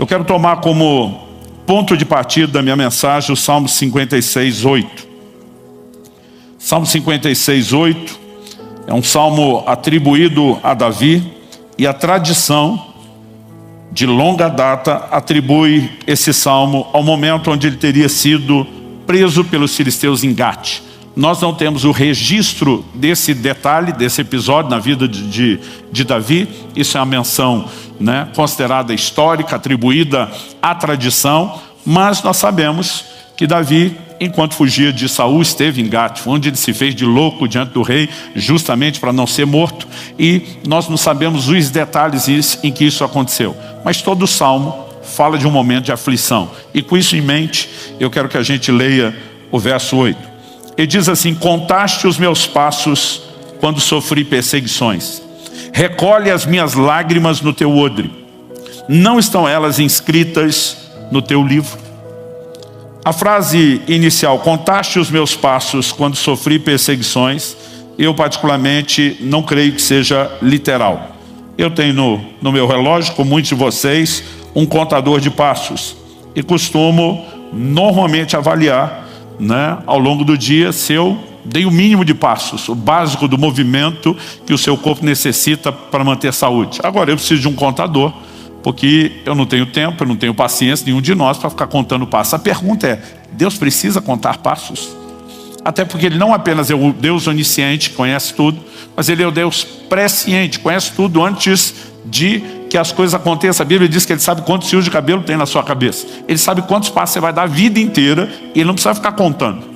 Eu quero tomar como ponto de partida da minha mensagem o Salmo 56:8. Salmo 56:8 é um salmo atribuído a Davi, e a tradição de longa data atribui esse salmo ao momento onde ele teria sido preso pelos filisteus em Gate. Nós não temos o registro desse detalhe, desse episódio na vida de Davi. Isso é uma menção, considerada histórica, atribuída à tradição, mas nós sabemos que Davi, enquanto fugia de Saul, esteve em Gate, onde ele se fez de louco diante do rei, justamente para não ser morto, e nós não sabemos os detalhes em que isso aconteceu. Mas todo o salmo fala de um momento de aflição, e com isso em mente, eu quero que a gente leia o verso 8. Ele diz assim: contaste os meus passos quando sofri perseguições, recolhe as minhas lágrimas no teu odre, não estão elas inscritas no teu livro? A frase inicial, contaste os meus passos quando sofri perseguições, eu particularmente não creio que seja literal. Eu tenho no meu relógio, como muitos de vocês, um contador de passos, e costumo normalmente avaliar, ao longo do dia, se eu dei o mínimo de passos, o básico do movimento que o seu corpo necessita para manter saúde. Agora, eu preciso de um contador, porque eu não tenho tempo, eu não tenho paciência, nenhum de nós, para ficar contando passos. A pergunta é, Deus precisa contar passos? Até porque Ele não apenas é o Deus onisciente, que conhece tudo, mas Ele é o Deus presciente, conhece tudo antes de que as coisas aconteçam. A Bíblia diz que Ele sabe quantos fios de cabelo tem na sua cabeça. Ele sabe quantos passos você vai dar a vida inteira, e Ele não precisa ficar contando.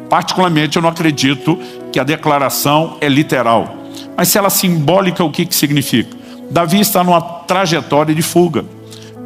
Particularmente, eu não acredito que a declaração é literal. Mas se ela é simbólica, o que significa? Davi está numa trajetória de fuga,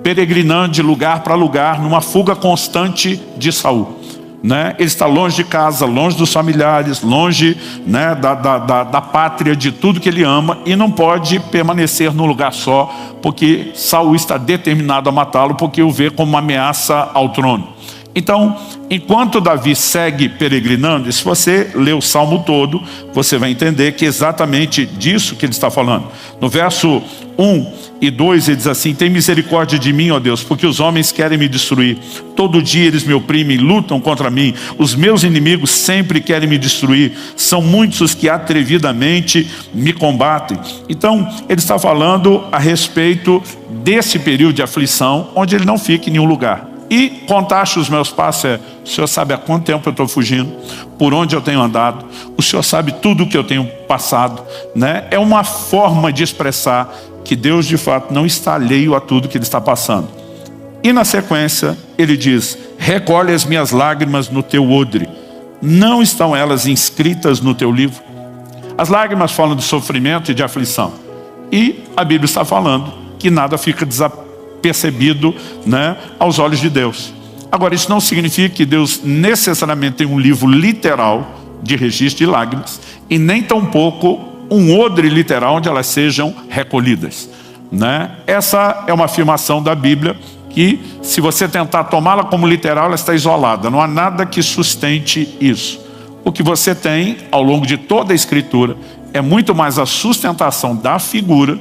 peregrinando de lugar para lugar, numa fuga constante de Saul. Ele está longe de casa, longe dos familiares, longe da pátria, de tudo que ele ama, e não pode permanecer num lugar só, porque Saul está determinado a matá-lo, porque o vê como uma ameaça ao trono. Então, enquanto Davi segue peregrinando, e se você ler o salmo todo, você vai entender que é exatamente disso que ele está falando. No verso 1 e 2 ele diz assim: tem misericórdia de mim, ó Deus, porque os homens querem me destruir. Todo dia eles me oprimem, lutam contra mim. Os meus inimigos sempre querem me destruir. São muitos os que atrevidamente me combatem. Então, ele está falando a respeito desse período de aflição, onde ele não fica em nenhum lugar. E contaste os meus passos, o Senhor sabe há quanto tempo eu estou fugindo, por onde eu tenho andado, o Senhor sabe tudo o que eu tenho passado. É uma forma de expressar que Deus de fato não está alheio a tudo que Ele está passando. E na sequência ele diz: recolhe as minhas lágrimas no teu odre, não estão elas inscritas no teu livro? As lágrimas falam de sofrimento e de aflição, e a Bíblia está falando que nada fica percebido aos olhos de Deus. Agora, isso não significa que Deus necessariamente tem um livro literal de registro de lágrimas, e nem tampouco um odre literal onde elas sejam recolhidas. Essa é uma afirmação da Bíblia que, se você tentar tomá-la como literal, ela está isolada. Não há nada que sustente isso. O que você tem ao longo de toda a Escritura é muito mais a sustentação da figura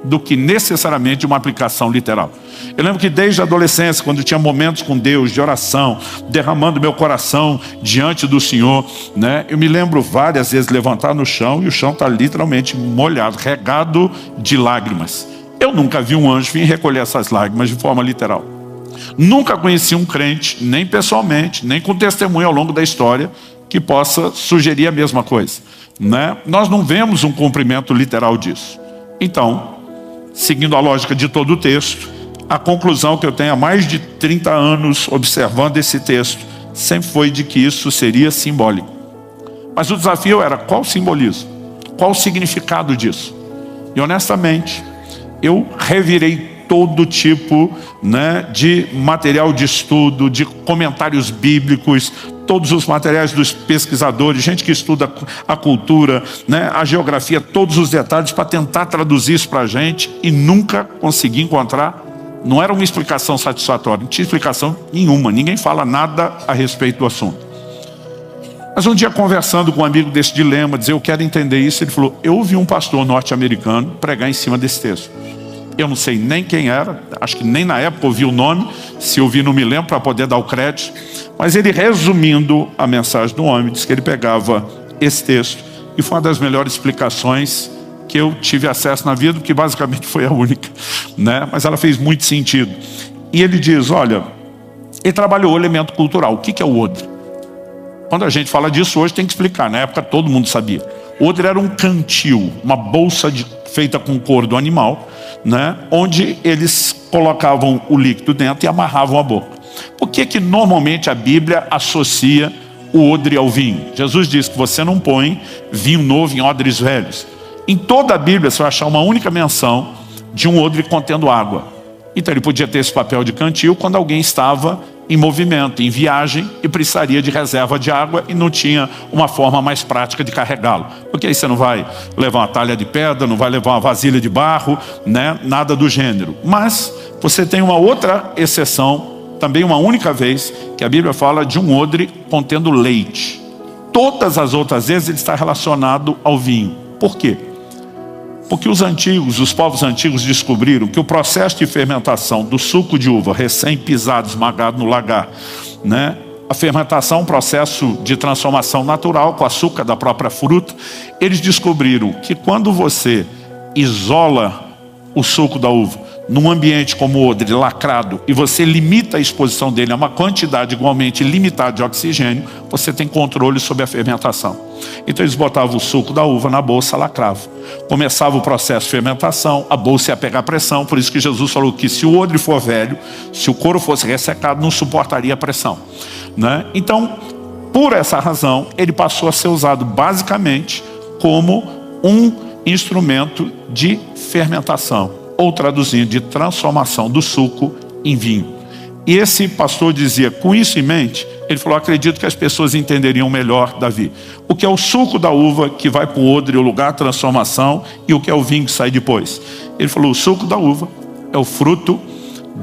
do que necessariamente uma aplicação literal. Eu lembro que desde a adolescência, quando eu tinha momentos com Deus, de oração, derramando meu coração diante do Senhor, eu me lembro várias vezes levantar no chão, e o chão está literalmente molhado, regado de lágrimas. Eu nunca vi um anjo vir recolher essas lágrimas de forma literal. Nunca conheci um crente, nem pessoalmente, nem com testemunho ao longo da história, que possa sugerir a mesma coisa. Nós não vemos um cumprimento literal disso. Então, seguindo a lógica de todo o texto, a conclusão que eu tenho há mais de 30 anos observando esse texto sempre foi de que isso seria simbólico. Mas o desafio era: qual o simbolismo? Qual o significado disso? E honestamente, eu revirei todo tipo de material de estudo, de comentários bíblicos, todos os materiais dos pesquisadores, gente que estuda a cultura, a geografia, todos os detalhes, para tentar traduzir isso para a gente, e nunca consegui encontrar. Não era uma explicação satisfatória, não tinha explicação nenhuma, ninguém fala nada a respeito do assunto. Mas um dia, conversando com um amigo desse dilema, dizer: eu quero entender isso, ele falou: eu ouvi um pastor norte-americano pregar em cima desse texto. eu não sei nem quem era, acho que nem na época ouvi o nome, se ouvi não me lembro para poder dar o crédito, mas ele, resumindo a mensagem do homem, disse que ele pegava esse texto, e foi uma das melhores explicações que eu tive acesso na vida, porque basicamente foi a única, né? Mas ela fez muito sentido. E ele diz, olha, ele trabalhou o elemento cultural. O que é o odre? Quando a gente fala disso hoje tem que explicar, na época todo mundo sabia. O odre era um cantil, uma bolsa feita com couro do animal, né? Onde eles colocavam o líquido dentro e amarravam a boca. Por que normalmente a Bíblia associa o odre ao vinho? Jesus diz que você não põe vinho novo em odres velhos. Em toda a Bíblia você vai achar uma única menção de um odre contendo água. Então ele podia ter esse papel de cantil quando alguém estava em movimento, em viagem, e precisaria de reserva de água e não tinha uma forma mais prática de carregá-lo. Porque aí você não vai levar uma talha de pedra, não vai levar uma vasilha de barro, né? Nada do gênero. Mas você tem uma outra exceção, também uma única vez, que a Bíblia fala de um odre contendo leite. Todas as outras vezes ele está relacionado ao vinho. Por quê? Porque os povos antigos descobriram que o processo de fermentação do suco de uva recém-pisado, esmagado no lagar, né? A fermentação é um processo de transformação natural com açúcar da própria fruta. Eles descobriram que quando você isola o suco da uva num ambiente como o odre, lacrado, e você limita a exposição dele a uma quantidade igualmente limitada de oxigênio, você tem controle sobre a fermentação. Então eles botavam o suco da uva na bolsa, lacravam. Começava o processo de fermentação, a bolsa ia pegar pressão, por isso que Jesus falou que se o odre for velho, se o couro fosse ressecado, não suportaria a pressão, né? Então, por essa razão, ele passou a ser usado basicamente como um instrumento de fermentação, ou traduzindo, de transformação do suco em vinho. E esse pastor dizia, com isso em mente, ele falou, acredito que as pessoas entenderiam melhor, Davi, o que é o suco da uva que vai para o odre, o lugar de transformação, e o que é o vinho que sai depois. Ele falou, o suco da uva é o fruto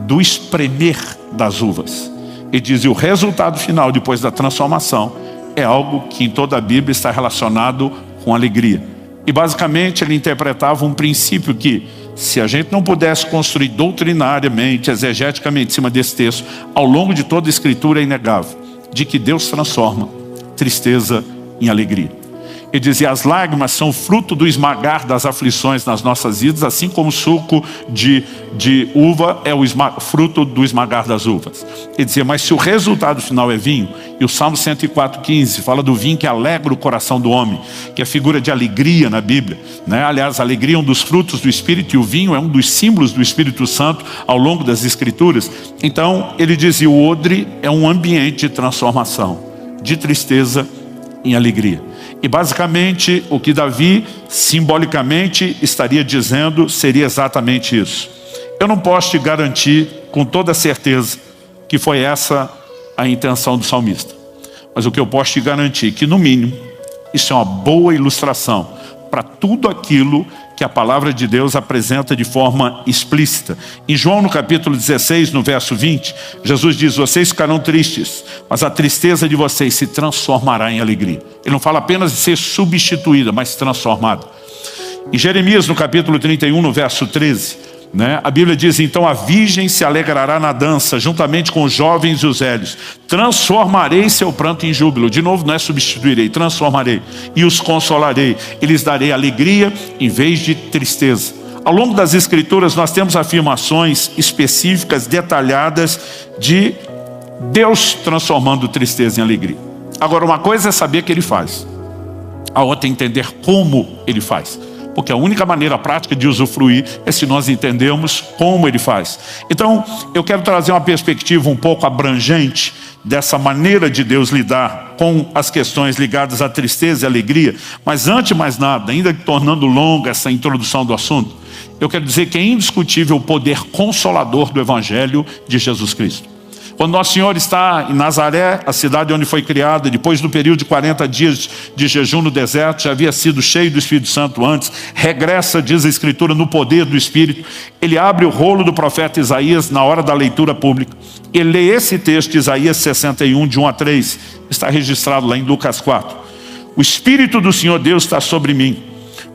do espremer das uvas. Ele dizia, o resultado final depois da transformação é algo que em toda a Bíblia está relacionado com alegria. E basicamente ele interpretava um princípio que, se a gente não pudesse construir doutrinariamente, exegeticamente em cima desse texto, ao longo de toda a Escritura é inegável, de que Deus transforma tristeza em alegria. Ele dizia, as lágrimas são fruto do esmagar das aflições nas nossas vidas, assim como o suco de uva é o fruto do esmagar das uvas. Ele dizia, mas se o resultado final é vinho, e o Salmo 104:15 fala do vinho que alegra o coração do homem, que é figura de alegria na Bíblia, né? Aliás, a alegria é um dos frutos do Espírito, e o vinho é um dos símbolos do Espírito Santo ao longo das Escrituras. Então, ele dizia, o odre é um ambiente de transformação, de tristeza em alegria. E basicamente o que Davi simbolicamente estaria dizendo seria exatamente isso. Eu não posso te garantir com toda certeza que foi essa a intenção do salmista. Mas o que eu posso te garantir é que, no mínimo, isso é uma boa ilustração para tudo aquilo que a palavra de Deus apresenta de forma explícita. Em João, no capítulo 16, no verso 20, Jesus diz, vocês ficarão tristes, mas a tristeza de vocês se transformará em alegria. Ele não fala apenas de ser substituída, mas transformada. Em Jeremias, no capítulo 31, no verso 13, né, a Bíblia diz, então a virgem se alegrará na dança, juntamente com os jovens e os velhos. Transformarei seu pranto em júbilo. De novo, não é substituirei, transformarei. E os consolarei. E lhes darei alegria em vez de tristeza. Ao longo das Escrituras, nós temos afirmações específicas, detalhadas, de Deus transformando tristeza em alegria. Agora, uma coisa é saber que Ele faz. A outra é entender como Ele faz. Porque a única maneira prática de usufruir é se nós entendemos como Ele faz. Então, eu quero trazer uma perspectiva um pouco abrangente dessa maneira de Deus lidar com as questões ligadas à tristeza e alegria. Mas antes de mais nada, ainda tornando longa essa introdução do assunto, eu quero dizer que é indiscutível o poder consolador do Evangelho de Jesus Cristo. Quando Nosso Senhor está em Nazaré, a cidade onde foi criado, depois do período de 40 dias de jejum no deserto, já havia sido cheio do Espírito Santo antes, regressa, diz a Escritura, no poder do Espírito. Ele abre o rolo do profeta Isaías na hora da leitura pública. Ele lê esse texto de Isaías 61, de 1 a 3, está registrado lá em Lucas 4. O Espírito do Senhor Deus está sobre mim,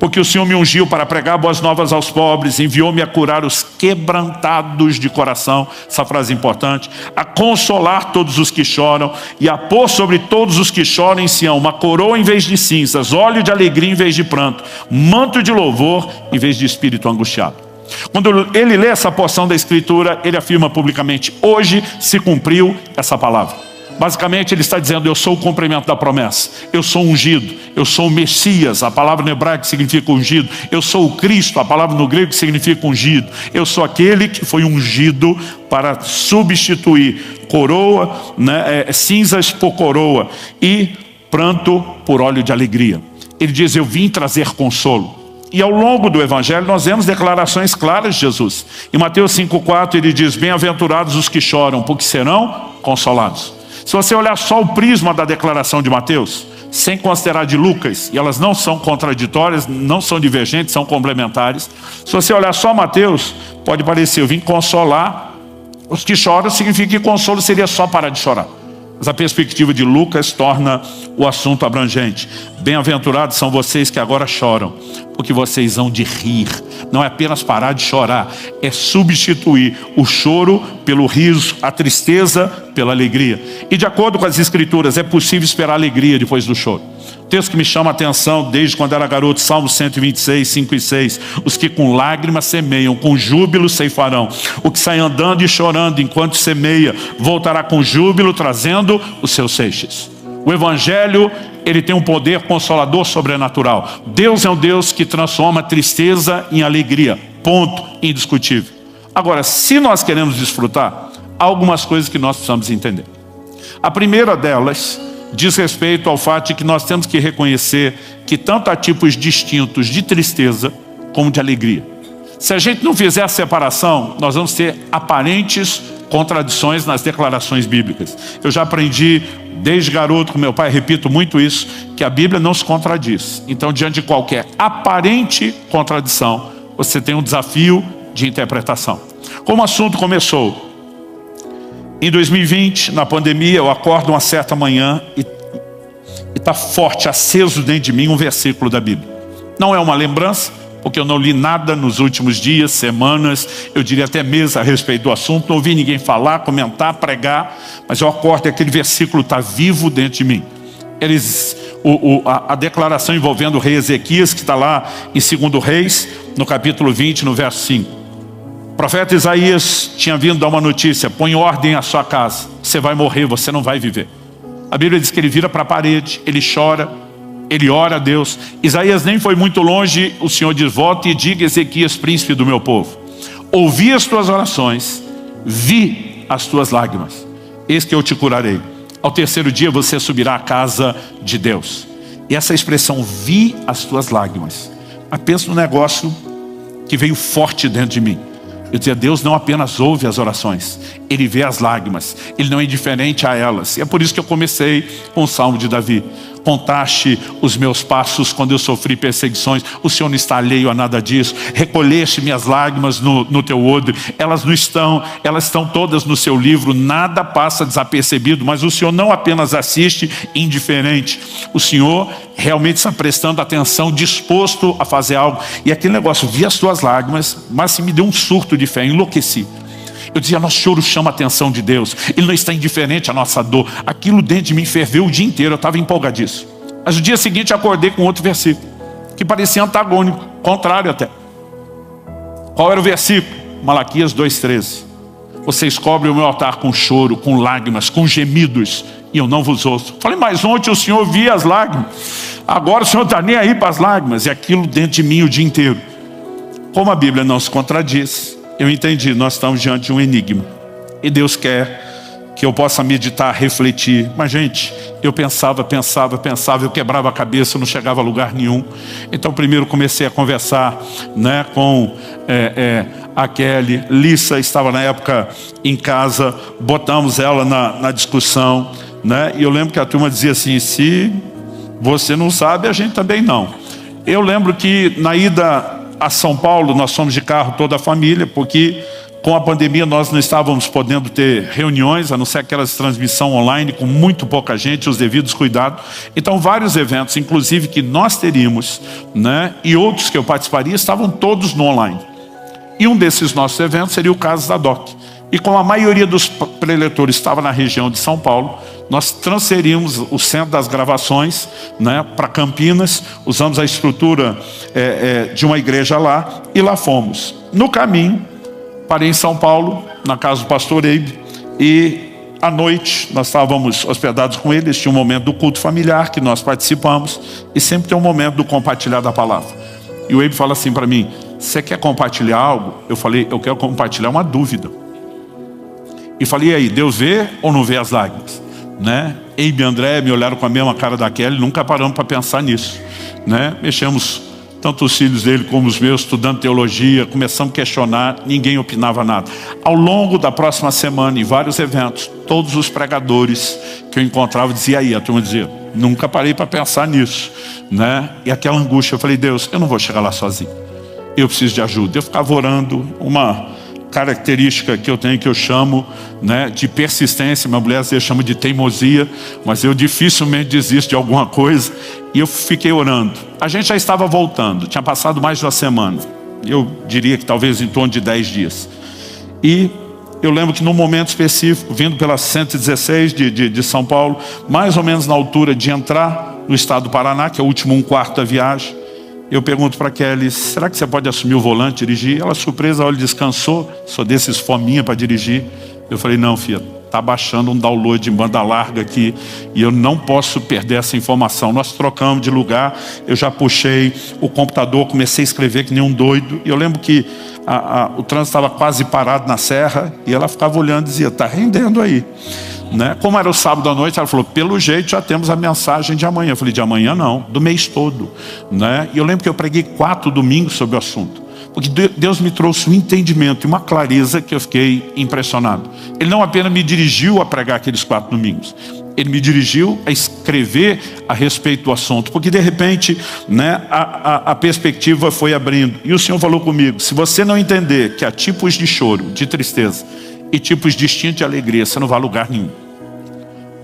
porque o Senhor me ungiu para pregar boas novas aos pobres, enviou-me a curar os quebrantados de coração, essa frase é importante, a consolar todos os que choram e a pôr sobre todos os que choram em Sião uma coroa em vez de cinzas, óleo de alegria em vez de pranto, manto de louvor em vez de espírito angustiado. Quando ele lê essa porção da Escritura, ele afirma publicamente: hoje se cumpriu essa palavra. Basicamente ele está dizendo: eu sou o cumprimento da promessa, eu sou ungido, eu sou o Messias, a palavra no hebraico significa ungido, eu sou o Cristo, a palavra no grego significa ungido, eu sou aquele que foi ungido para substituir coroa, cinzas por coroa e pranto por óleo de alegria. Ele diz: eu vim trazer consolo. E ao longo do Evangelho nós vemos declarações claras de Jesus. Em Mateus 5,4 ele diz: bem-aventurados os que choram, porque serão consolados. Se você olhar só o prisma da declaração de Mateus, sem considerar de Lucas, e elas não são contraditórias, não são divergentes, são complementares. Se você olhar só Mateus, pode parecer: eu vim consolar os que choram, significa que consolo seria só parar de chorar. Mas a perspectiva de Lucas torna o assunto abrangente. Bem-aventurados são vocês que agora choram, porque vocês hão de rir. Não é apenas parar de chorar, é substituir o choro pelo riso, a tristeza pela alegria. E de acordo com as Escrituras, é possível esperar alegria depois do choro. O texto que me chama a atenção desde quando era garoto, Salmo 126, 5 e 6. Os que com lágrimas semeiam, com júbilo ceifarão. O que sai andando e chorando enquanto semeia, voltará com júbilo, trazendo os seus seixos. O Evangelho, ele tem um poder consolador sobrenatural. Deus é um Deus que transforma a tristeza em alegria. Ponto indiscutível. Agora, se nós queremos desfrutar, há algumas coisas que nós precisamos entender. A primeira delas diz respeito ao fato de que nós temos que reconhecer que tanto há tipos distintos de tristeza como de alegria. Se a gente não fizer a separação, nós vamos ter aparentes contradições nas declarações bíblicas. Eu já aprendi desde garoto com meu pai, repito muito isso, que a Bíblia não se contradiz. Então, diante de qualquer aparente contradição, você tem um desafio de interpretação. Como o assunto começou em 2020, na pandemia, eu acordo uma certa manhã e está forte, aceso dentro de mim um versículo da Bíblia. Não é uma lembrança, porque eu não li nada nos últimos dias, semanas, eu diria até meses a respeito do assunto, não ouvi ninguém falar, comentar, pregar, mas eu acordo e aquele versículo está vivo dentro de mim. A declaração envolvendo o rei Ezequias, que está lá em 2 Reis, no capítulo 20, no verso 5. O profeta Isaías tinha vindo dar uma notícia: põe ordem à sua casa, você vai morrer, você não vai viver. A Bíblia diz que ele vira para a parede, ele chora, ele ora a Deus. Isaías nem foi muito longe, o Senhor diz: volte e diga a Ezequias, príncipe do meu povo, ouvi as tuas orações, vi as tuas lágrimas, eis que eu te curarei. Ao terceiro dia você subirá à casa de Deus. E essa expressão, vi as tuas lágrimas, pensa num negócio que veio forte dentro de mim. Eu dizia: Deus não apenas ouve as orações, Ele vê as lágrimas, Ele não é indiferente a elas. E é por isso que eu comecei com o Salmo de Davi: contaste os meus passos quando eu sofri perseguições, o Senhor não está alheio a nada disso. Recolheste minhas lágrimas no teu odre, elas estão todas no seu livro, nada passa desapercebido. Mas o Senhor não apenas assiste indiferente, o Senhor realmente está prestando atenção, disposto a fazer algo. E aquele negócio, vi as tuas lágrimas, mas se me deu um surto de fé, enlouqueci. Eu dizia: nosso choro chama a atenção de Deus, Ele não está indiferente à nossa dor. Aquilo dentro de mim ferveu o dia inteiro, eu estava empolgadíssimo. Mas no dia seguinte acordei com outro versículo, que parecia antagônico, contrário até. Qual era o versículo? Malaquias 2,13. Vocês cobrem o meu altar com choro, com lágrimas, com gemidos, e eu não vos ouço. Falei: mas ontem o Senhor via as lágrimas, agora o Senhor está nem aí para as lágrimas. E aquilo dentro de mim o dia inteiro. Como a Bíblia não se contradiz, eu entendi, nós estamos diante de um enigma. E Deus quer que eu possa meditar, refletir. Mas gente, eu pensava, eu quebrava a cabeça, não chegava a lugar nenhum. Então primeiro comecei a conversar com a Kelly. Lissa estava na época em casa, botamos ela na discussão. E eu lembro que a turma dizia assim: se você não sabe, a gente também não. Eu lembro que na ida a São Paulo, nós fomos de carro, toda a família, porque Com a pandemia nós não estávamos podendo ter reuniões, a não ser aquelas transmissão online com muito pouca gente, os devidos cuidados. Então vários eventos, inclusive que nós teríamos, né, e outros que eu participaria, estavam todos no online. E um desses nossos eventos seria o caso da DOC. E como a maioria dos preletores estava na região de São Paulo, nós transferimos o centro das gravações, né, para Campinas, usamos a estrutura de uma igreja lá, e lá fomos. No caminho, parei em São Paulo, na casa do pastor Eibe, e à noite nós estávamos hospedados com eles, tinha um momento do culto familiar que nós participamos, e sempre tem um momento do compartilhar da palavra. E o Eibe fala assim para mim: você quer compartilhar algo? Eu falei: eu quero compartilhar uma dúvida. E falei: e aí, Deus vê ou não vê as lágrimas? Né? Eibe e André me olharam com a mesma cara da Kelly, nunca paramos para pensar nisso. Né? Mexemos, tanto os filhos dele como os meus, estudando teologia, começamos a questionar, ninguém opinava nada. Ao longo da próxima semana, em vários eventos, todos os pregadores que eu encontrava diziam: aí, a turma dizia: nunca parei para pensar nisso. Né? E aquela angústia, eu falei: Deus, eu não vou chegar lá sozinho, eu preciso de ajuda. Eu ficava orando, uma característica que eu tenho, que eu chamo, né, de persistência. Minha mulher às vezes chama de teimosia, mas eu dificilmente desisto de alguma coisa. E eu fiquei orando. A gente já estava voltando, tinha passado mais de uma semana, eu diria que talvez em torno de 10 dias. E eu lembro que num momento específico, vindo pela 116 de São Paulo, mais ou menos na altura de entrar no estado do Paraná, que é o último 1/4 da viagem, eu pergunto para Kelly: será que você pode assumir o volante e dirigir? Ela, surpresa, olha, descansou, sou desses fominha para dirigir. Eu falei: não, filha, está baixando um download em banda larga aqui e eu não posso perder essa informação. Nós trocamos de lugar, eu já puxei o computador, comecei a escrever que nem um doido. E eu lembro que o trânsito estava quase parado na serra e ela ficava olhando e dizia: está rendendo aí. Né? Como era o sábado à noite, ela falou: pelo jeito já temos a mensagem de amanhã. Eu falei: de amanhã não, do mês todo. Né? E eu lembro que eu preguei 4 domingos sobre o assunto, porque Deus me trouxe um entendimento e uma clareza que eu fiquei impressionado. Ele não apenas me dirigiu a pregar aqueles 4 domingos, ele me dirigiu a escrever a respeito do assunto, porque de repente, né, a perspectiva foi abrindo. E o Senhor falou comigo: se você não entender que há tipos de choro, de tristeza e tipos distintos de alegria, você não vai a lugar nenhum.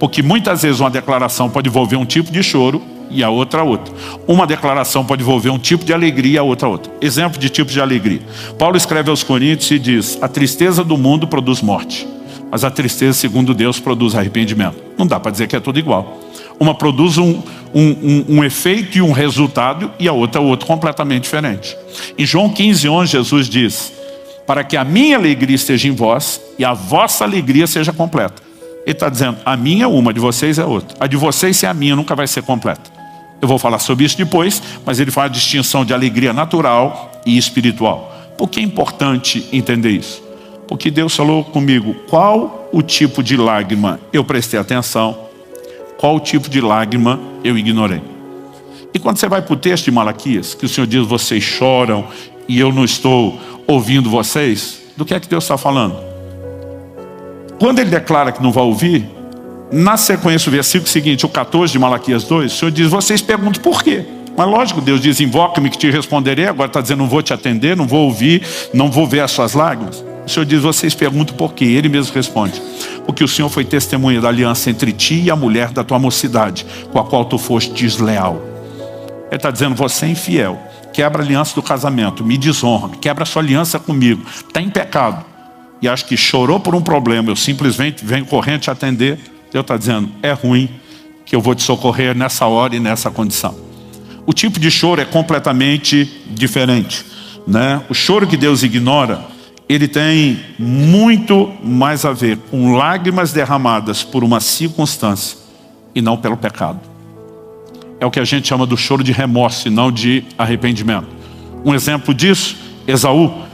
Porque muitas vezes uma declaração pode envolver um tipo de choro e a outra. Uma declaração pode envolver um tipo de alegria e a outra. Exemplo de tipos de alegria. Paulo escreve aos Coríntios e diz: a tristeza do mundo produz morte, mas a tristeza segundo Deus produz arrependimento. Não dá para dizer que é tudo igual. Uma produz um efeito e um resultado, e a outra outro completamente diferente. Em João 15:11 Jesus diz: para que a minha alegria esteja em vós e a vossa alegria seja completa. Ele está dizendo: a minha é uma, a de vocês é outra. A de vocês sem a minha nunca vai ser completa. Eu vou falar sobre isso depois, mas ele faz a distinção de alegria natural e espiritual. Por que é importante entender isso? Porque Deus falou comigo qual o tipo de lágrima eu prestei atenção, qual o tipo de lágrima eu ignorei. E quando você vai para o texto de Malaquias, que o Senhor diz: vocês choram e eu não estou ouvindo vocês, do que é que Deus está falando? Quando ele declara que não vai ouvir, na sequência, o versículo seguinte, o 14 de Malaquias 2, o Senhor diz: vocês perguntam por quê? Mas lógico, Deus diz: invoca-me que te responderei. Agora está dizendo: não vou te atender, não vou ouvir, não vou ver as suas lágrimas. O Senhor diz: vocês perguntam por quê? Ele mesmo responde: porque o Senhor foi testemunha da aliança entre ti e a mulher da tua mocidade, com a qual tu foste desleal. Ele está dizendo: você é infiel, quebra a aliança do casamento, me desonra, quebra a sua aliança comigo, está em pecado. E acho que chorou por um problema, eu simplesmente venho correndo te atender. Deus está dizendo: é ruim, que eu vou te socorrer nessa hora e nessa condição. O tipo de choro é completamente diferente, né? O choro que Deus ignora, ele tem muito mais a ver com lágrimas derramadas por uma circunstância e não pelo pecado. É o que a gente chama do choro de remorso e não de arrependimento. Um exemplo disso, Esaú.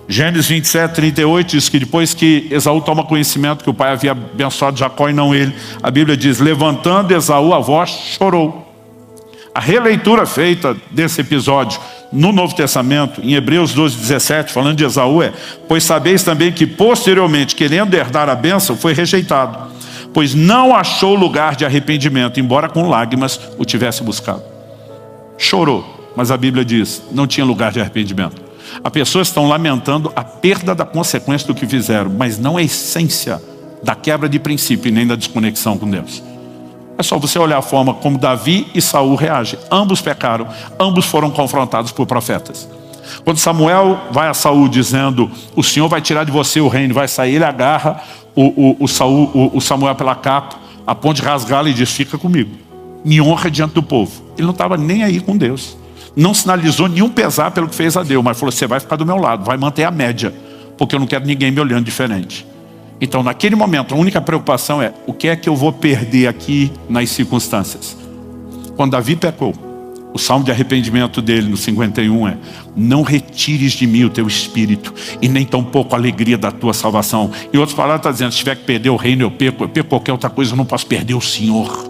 Gênesis 27:38 diz que depois que Esaú toma conhecimento que o pai havia abençoado Jacó e não ele, a Bíblia diz: levantando Esaú a voz, chorou. A releitura feita desse episódio no Novo Testamento, em Hebreus 12:17, falando de Esaú, é: pois sabeis também que posteriormente, querendo herdar a bênção, foi rejeitado, pois não achou lugar de arrependimento, embora com lágrimas o tivesse buscado. Chorou, mas a Bíblia diz: não tinha lugar de arrependimento. As pessoas estão lamentando a perda da consequência do que fizeram, mas não a essência da quebra de princípio e nem da desconexão com Deus. É só você olhar a forma como Davi e Saul reagem. Ambos pecaram, ambos foram confrontados por profetas. Quando Samuel vai a Saul dizendo: o Senhor vai tirar de você o reino, vai sair, ele agarra o Samuel pela capa, a ponto de rasgá-la e diz: fica comigo, me honra diante do povo. Ele não estava nem aí com Deus, não sinalizou nenhum pesar pelo que fez a Deus, mas falou: você vai ficar do meu lado, vai manter a média, porque eu não quero ninguém me olhando diferente. Então naquele momento a única preocupação é: o que é que eu vou perder aqui nas circunstâncias? Quando Davi pecou, o salmo de arrependimento dele no 51 é: não retires de mim o teu espírito e nem tampouco a alegria da tua salvação. Em outras palavras está dizendo: se tiver que perder o reino eu perco qualquer outra coisa, eu não posso perder o Senhor.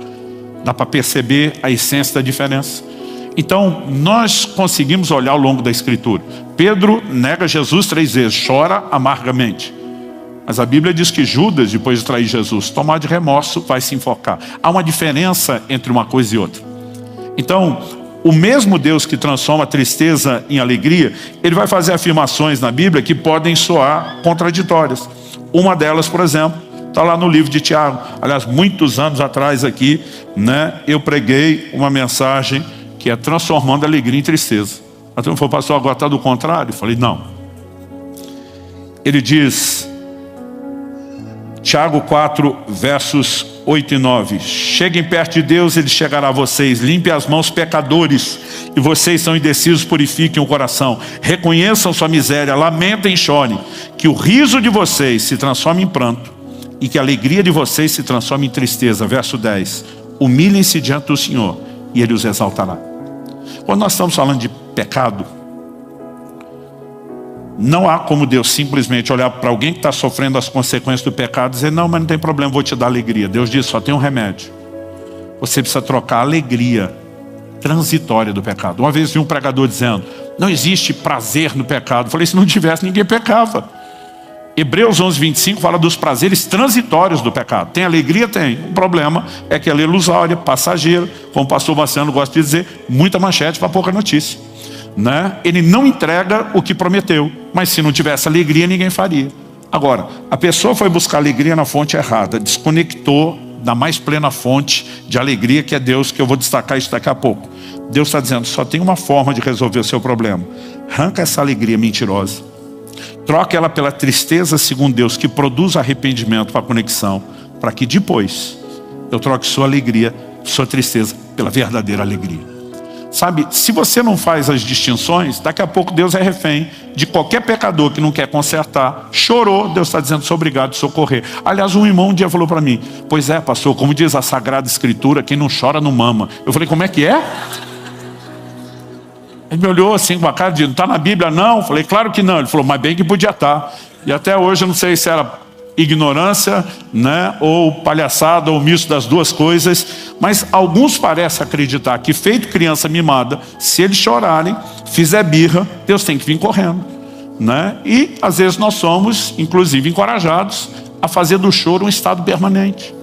Dá para perceber a essência da diferença. Então nós conseguimos olhar ao longo da Escritura. Pedro nega Jesus 3 vezes, chora amargamente. Mas a Bíblia diz que Judas, depois de trair Jesus, tomar de remorso, vai se enforcar. Há uma diferença entre uma coisa e outra. Então, o mesmo Deus que transforma a tristeza em alegria, ele vai fazer afirmações na Bíblia que podem soar contraditórias. Uma delas, por exemplo, está lá no livro de Tiago. Aliás, muitos anos atrás aqui, eu preguei uma mensagem que é transformando a alegria em tristeza. Então eu falei: pastor, agora está do contrário? Eu falei: não. Ele diz, Tiago 4, versos 8 e 9. Cheguem perto de Deus, ele chegará a vocês. Limpe as mãos, pecadores, e vocês são indecisos, purifiquem o coração. Reconheçam sua miséria, lamentem e chorem. Que o riso de vocês se transforme em pranto e que a alegria de vocês se transforme em tristeza. Verso 10. Humilhem-se diante do Senhor e ele os exaltará. Quando nós estamos falando de pecado, não há como Deus simplesmente olhar para alguém que está sofrendo as consequências do pecado e dizer: não, mas não tem problema, vou te dar alegria. Deus diz: só tem um remédio. Você precisa trocar a alegria transitória do pecado. Uma vez vi um pregador dizendo: não existe prazer no pecado. Eu falei: se não tivesse, ninguém pecava. Hebreus 11, 25 fala dos prazeres transitórios do pecado. Tem alegria? Tem. O problema é que ela é ilusória, passageira. Como o pastor Marciano gosta de dizer, muita manchete para pouca notícia. Ele não entrega o que prometeu, mas se não tivesse alegria, ninguém faria. Agora, a pessoa foi buscar alegria na fonte errada, desconectou da mais plena fonte de alegria, que é Deus, que eu vou destacar isso daqui a pouco. Deus está dizendo: só tem uma forma de resolver o seu problema. Arranca essa alegria mentirosa, troca ela pela tristeza segundo Deus, que produz arrependimento para a conexão, para que depois eu troque sua alegria, sua tristeza, pela verdadeira alegria. Sabe, se você não faz as distinções, daqui a pouco Deus é refém de qualquer pecador que não quer consertar. Chorou, Deus está dizendo: sou obrigado a socorrer. Aliás, um irmão um dia falou para mim: pois é, pastor, como diz a Sagrada Escritura, quem não chora não mama. Eu falei: como é que é? Ele me olhou assim com a cara de: não está na Bíblia não? Eu falei: claro que não. Ele falou: mas bem que podia estar. E até hoje eu não sei se era ignorância, ou palhaçada, ou misto das duas coisas, mas alguns parecem acreditar que, feito criança mimada, se eles chorarem, fizer birra, Deus tem que vir correndo, E às vezes nós somos, inclusive, encorajados a fazer do choro um estado permanente.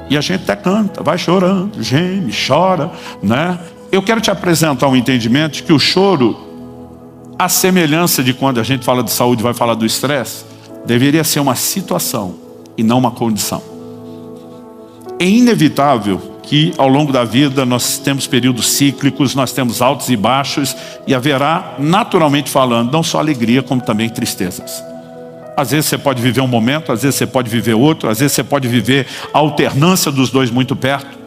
E a gente até canta, vai chorando, geme, chora, Eu quero te apresentar um entendimento de que o choro, à semelhança de quando a gente fala de saúde, vai falar do estresse, deveria ser uma situação e não uma condição. É inevitável que ao longo da vida nós temos períodos cíclicos, nós temos altos e baixos, e haverá, naturalmente falando, não só alegria como também tristezas. Às vezes você pode viver um momento, às vezes você pode viver outro, às vezes você pode viver a alternância dos dois muito perto.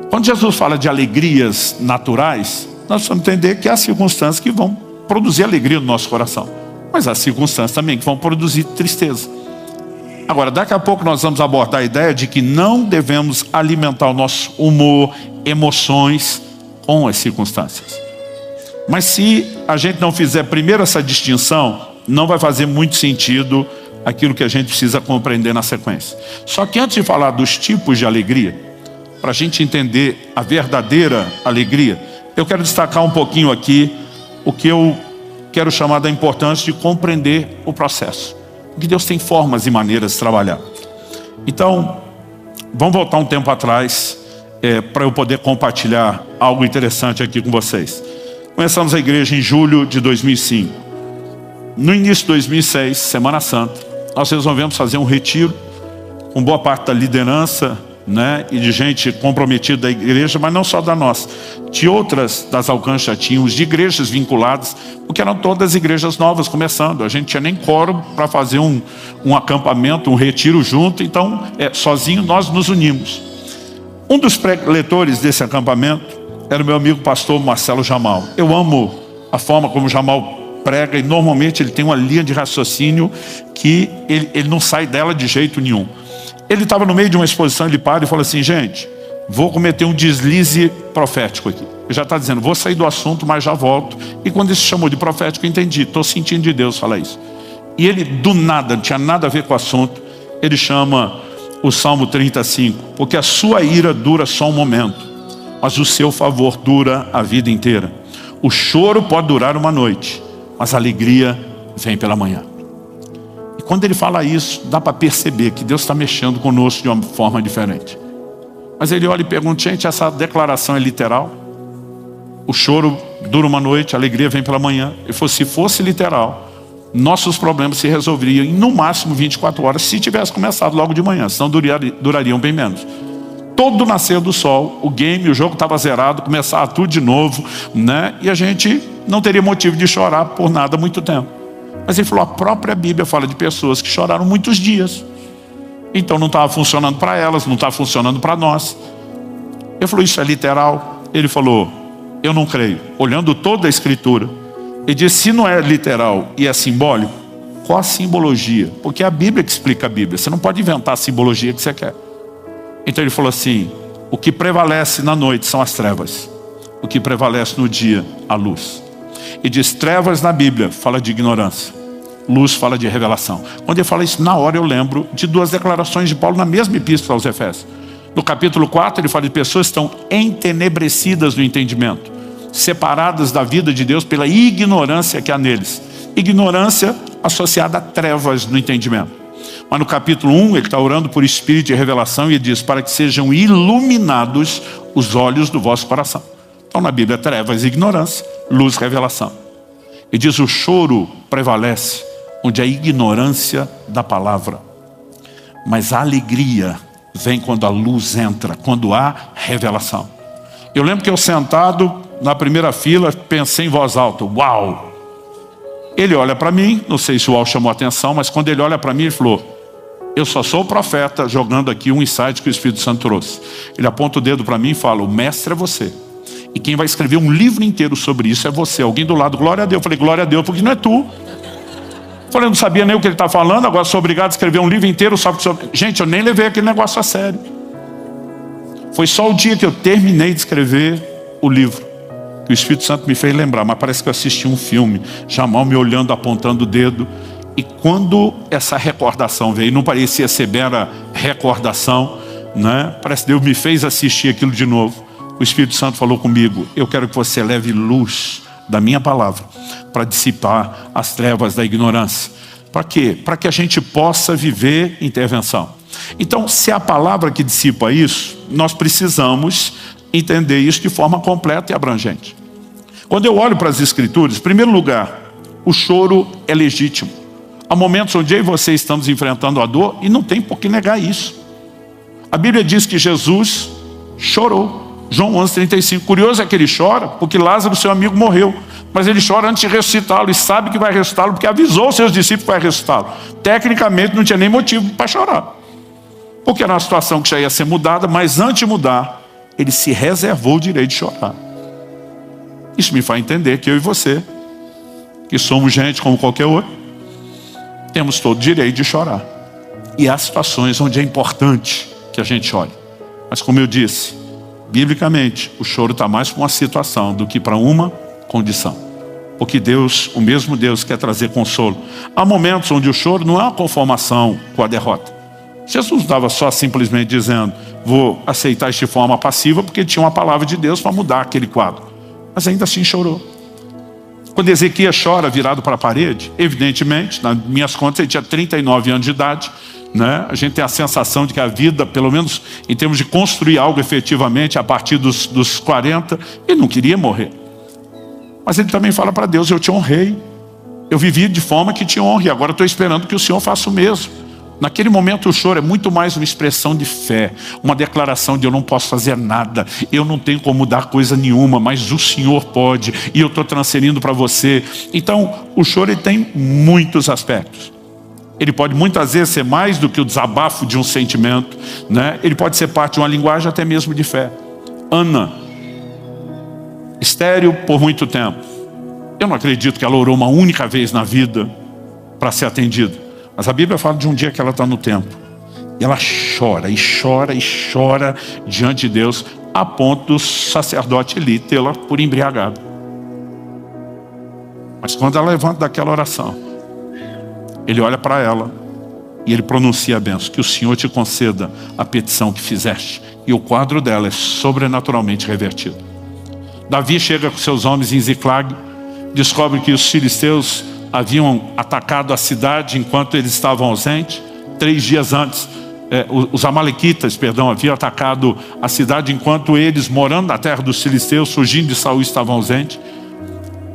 Quando Jesus fala de alegrias naturais, nós precisamos entender que há circunstâncias que vão produzir alegria no nosso coração, mas há circunstâncias também que vão produzir tristeza. Agora, daqui a pouco nós vamos abordar a ideia de que não devemos alimentar o nosso humor, emoções com as circunstâncias. Mas se a gente não fizer primeiro essa distinção, não vai fazer muito sentido aquilo que a gente precisa compreender na sequência. Só que antes de falar dos tipos de alegria, para a gente entender a verdadeira alegria, eu quero destacar um pouquinho aqui o que eu quero chamar da importância de compreender o processo. Porque Deus tem formas e maneiras de trabalhar. Então, vamos voltar um tempo atrás, para eu poder compartilhar algo interessante aqui com vocês. Começamos a igreja em julho de 2005. No início de 2006, Semana Santa, nós resolvemos fazer um retiro com boa parte da liderança, né, e de gente comprometida da igreja, mas não só da nossa. De outras das alcances já tínhamos, de igrejas vinculadas, porque eram todas igrejas novas começando. A gente tinha nem quórum para fazer um acampamento, um retiro junto, então sozinho nós nos unimos. Um dos preletores desse acampamento era o meu amigo pastor Marcelo Jamal. Eu amo a forma como o Jamal prega e normalmente ele tem uma linha de raciocínio que ele não sai dela de jeito nenhum. Ele estava no meio de uma exposição, ele para e fala assim: gente, vou cometer um deslize profético aqui. Ele já está dizendo, vou sair do assunto, mas já volto. E quando ele se chamou de profético, eu entendi, estou sentindo de Deus falar isso. E ele do nada, não tinha nada a ver com o assunto, ele chama o Salmo 35, porque a sua ira dura só um momento, mas o seu favor dura a vida inteira. O choro pode durar uma noite, mas a alegria vem pela manhã. E quando ele fala isso, dá para perceber que Deus está mexendo conosco de uma forma diferente. Mas ele olha e pergunta: gente, essa declaração é literal? O choro dura uma noite, a alegria vem pela manhã. Ele falou: se fosse literal, nossos problemas se resolveriam em no máximo 24 horas, se tivesse começado logo de manhã, senão durariam bem menos. Todo nascer do sol, o jogo estava zerado, começava tudo de novo, né? E a gente não teria motivo de chorar por nada há muito tempo. Mas ele falou: a própria Bíblia fala de pessoas que choraram muitos dias. Então não estava funcionando para elas, não está funcionando para nós. Ele falou: isso é literal? Ele falou: eu não creio. Olhando toda a escritura, ele disse: se não é literal e é simbólico, qual a simbologia? Porque é a Bíblia que explica a Bíblia. Você não pode inventar a simbologia que você quer. Então ele falou assim: o que prevalece na noite são as trevas, o que prevalece no dia, a luz. E diz: trevas na Bíblia fala de ignorância, luz fala de revelação. Quando ele fala isso, na hora eu lembro de duas declarações de Paulo na mesma epístola aos Efésios. No capítulo 4 ele fala de pessoas que estão entenebrecidas no entendimento, separadas da vida de Deus pela ignorância que há neles. Ignorância associada a trevas no entendimento. Mas no capítulo 1 ele está orando por espírito de revelação e ele diz: para que sejam iluminados os olhos do vosso coração. Então na Bíblia, trevas, ignorância, luz, revelação. E diz: o choro prevalece onde a ignorância da palavra, mas a alegria vem quando a luz entra, quando há revelação. Eu lembro que eu sentado na primeira fila pensei em voz alta: uau! Ele olha para mim, não sei se o uau chamou a atenção, mas quando ele olha para mim ele falou: eu só sou o profeta jogando aqui um insight que o Espírito Santo trouxe. Ele aponta o dedo para mim e fala: o mestre é você. E quem vai escrever um livro inteiro sobre isso é você. Alguém do lado: glória a Deus. Eu falei: glória a Deus, porque não é tu. Eu falei: eu não sabia nem o que ele está falando, agora sou obrigado a escrever um livro inteiro sobre... Gente, eu nem levei aquele negócio a sério. Foi só o dia que eu terminei de escrever o livro que o Espírito Santo me fez lembrar. Mas parece que eu assisti um filme, Jamal me olhando, apontando o dedo. E quando essa recordação veio, não parecia ser mera recordação, né? Parece que Deus me fez assistir aquilo de novo. O Espírito Santo falou comigo: eu quero que você leve luz da minha palavra para dissipar as trevas da ignorância. Para quê? Para que a gente possa viver intervenção. Então, se é a palavra que dissipa isso, nós precisamos entender isso de forma completa e abrangente. Quando eu olho para as Escrituras, em primeiro lugar, o choro é legítimo. Há momentos onde eu e você estamos enfrentando a dor e não tem por que negar isso. A Bíblia diz que Jesus chorou. João 11:35. Curioso é que ele chora porque Lázaro, seu amigo, morreu. Mas ele chora antes de ressuscitá-lo e sabe que vai ressuscitá-lo porque avisou os seus discípulos que vai ressuscitá-lo. Tecnicamente não tinha nem motivo para chorar, porque era uma situação que já ia ser mudada, mas antes de mudar, ele se reservou o direito de chorar. Isso me faz entender que eu e você, que somos gente como qualquer outro, temos todo o direito de chorar. E há situações onde é importante que a gente chore. Mas como eu disse, biblicamente, o choro está mais para uma situação do que para uma condição. Porque Deus, o mesmo Deus, quer trazer consolo. Há momentos onde o choro não é uma conformação com a derrota. Jesus não estava só simplesmente dizendo: vou aceitar isso de forma passiva, porque tinha uma palavra de Deus para mudar aquele quadro. Mas ainda assim chorou. Quando Ezequias chora virado para a parede, evidentemente, nas minhas contas, ele tinha 39 anos de idade, né? A gente tem a sensação de que a vida, pelo menos em termos de construir algo efetivamente, a partir dos 40, ele não queria morrer. Mas ele também fala para Deus: eu te honrei, eu vivi de forma que te honre, agora estou esperando que o Senhor faça o mesmo. Naquele momento o choro é muito mais uma expressão de fé, uma declaração de eu não posso fazer nada, eu não tenho como mudar coisa nenhuma, mas o Senhor pode, e eu estou transferindo para você. Então o choro ele tem muitos aspectos. Ele pode muitas vezes ser mais do que o desabafo de um sentimento, né? Ele pode ser parte de uma linguagem até mesmo de fé. Ana, estéril por muito tempo. Eu não acredito que ela orou uma única vez na vida para ser atendida. Mas a Bíblia fala de um dia que ela está no templo. E ela chora, e chora, e chora diante de Deus, a ponto do sacerdote Eli tê-la por embriagada. Mas quando ela levanta daquela oração, ele olha para ela e ele pronuncia a bênção: que o Senhor te conceda a petição que fizeste. E o quadro dela é sobrenaturalmente revertido. Davi chega com seus homens em Ziclag, descobre que os filisteus haviam atacado a cidade enquanto eles estavam ausentes. 3 dias antes, os amalequitas, haviam atacado a cidade enquanto eles, morando na terra dos filisteus, fugindo de Saul, estavam ausentes.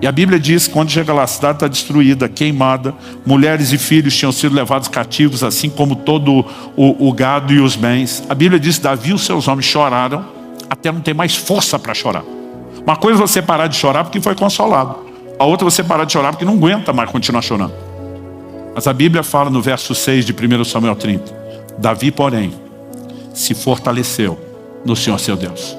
E a Bíblia diz que quando chega lá, a cidade está destruída, queimada, mulheres e filhos tinham sido levados cativos, assim como todo o gado e os bens. A Bíblia diz que Davi e os seus homens choraram até não ter mais força para chorar. Uma coisa é você parar de chorar porque foi consolado. A outra é você parar de chorar porque não aguenta mais continuar chorando. Mas a Bíblia fala no verso 6 de 1 Samuel 30. Davi, porém, se fortaleceu no Senhor seu Deus.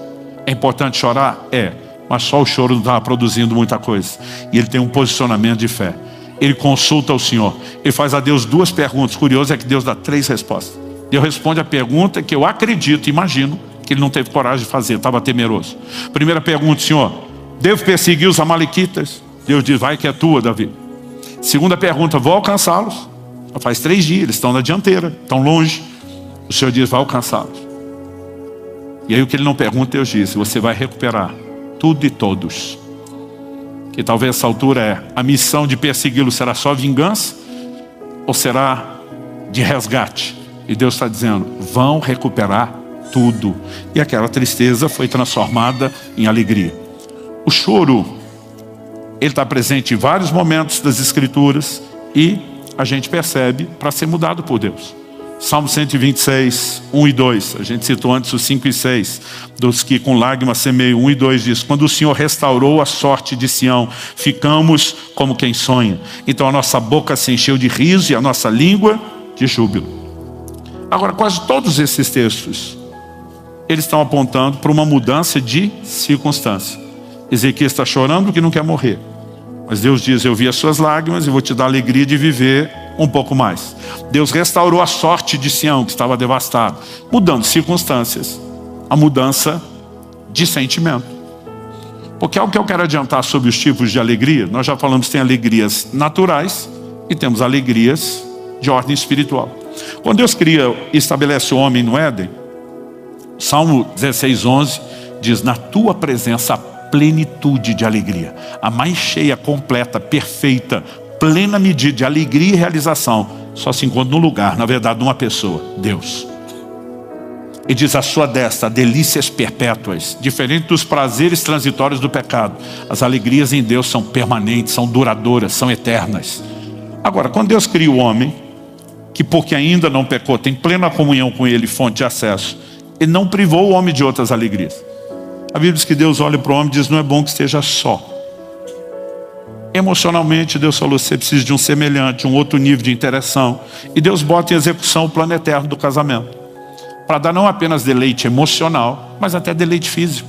É importante chorar? É. Mas só o choro não estava produzindo muita coisa. E ele tem um posicionamento de fé. Ele consulta o Senhor. Ele faz a Deus 2 perguntas. Curioso é que Deus dá 3 respostas. Deus responde a pergunta que eu acredito, imagino, que ele não teve coragem de fazer, estava temeroso. Primeira pergunta: Senhor, devo perseguir os amalequitas? Deus diz: vai que é tua, Davi. Segunda pergunta: vou alcançá-los? Faz 3 dias, eles estão na dianteira, estão longe. O Senhor diz: vai alcançá-los. E aí o que ele não pergunta, Deus diz: você vai recuperar tudo e todos. Que talvez essa altura a missão de persegui-los será só vingança? Ou será de resgate? E Deus está dizendo: vão recuperar tudo. E aquela tristeza foi transformada em alegria. O choro, ele está presente em vários momentos das Escrituras e a gente percebe para ser mudado por Deus. Salmo 126, 1 e 2. A gente citou antes os 5 e 6. Dos que com lágrimas semeiam. 1 e 2 diz: quando o Senhor restaurou a sorte de Sião, ficamos como quem sonha. Então a nossa boca se encheu de riso e a nossa língua de júbilo. Agora, quase todos esses textos, eles estão apontando para uma mudança de circunstância. Ezequiel está chorando porque não quer morrer. Mas Deus diz: eu vi as suas lágrimas e vou te dar a alegria de viver um pouco mais. Deus restaurou a sorte de Sião, que estava devastada. Mudando circunstâncias, a mudança de sentimento. Porque algo que eu quero adiantar sobre os tipos de alegria, nós já falamos que tem alegrias naturais e temos alegrias de ordem espiritual. Quando Deus cria e estabelece o homem no Éden, Salmo 16, 11 diz: na tua presença a plenitude de alegria, a mais cheia, completa, perfeita, plena medida de alegria e realização só se encontra num lugar, na verdade numa pessoa: Deus. E diz: a sua destra, delícias perpétuas. Diferente dos prazeres transitórios do pecado, as alegrias em Deus são permanentes, são duradouras, são eternas. Agora, quando Deus cria o homem, que porque ainda não pecou, tem plena comunhão com ele, fonte de acesso, ele não privou o homem de outras alegrias. A Bíblia diz que Deus olha para o homem e diz: não é bom que esteja só. Emocionalmente Deus falou: você precisa de um semelhante, um outro nível de interação. E Deus bota em execução o plano eterno do casamento, para dar não apenas deleite emocional, mas até deleite físico.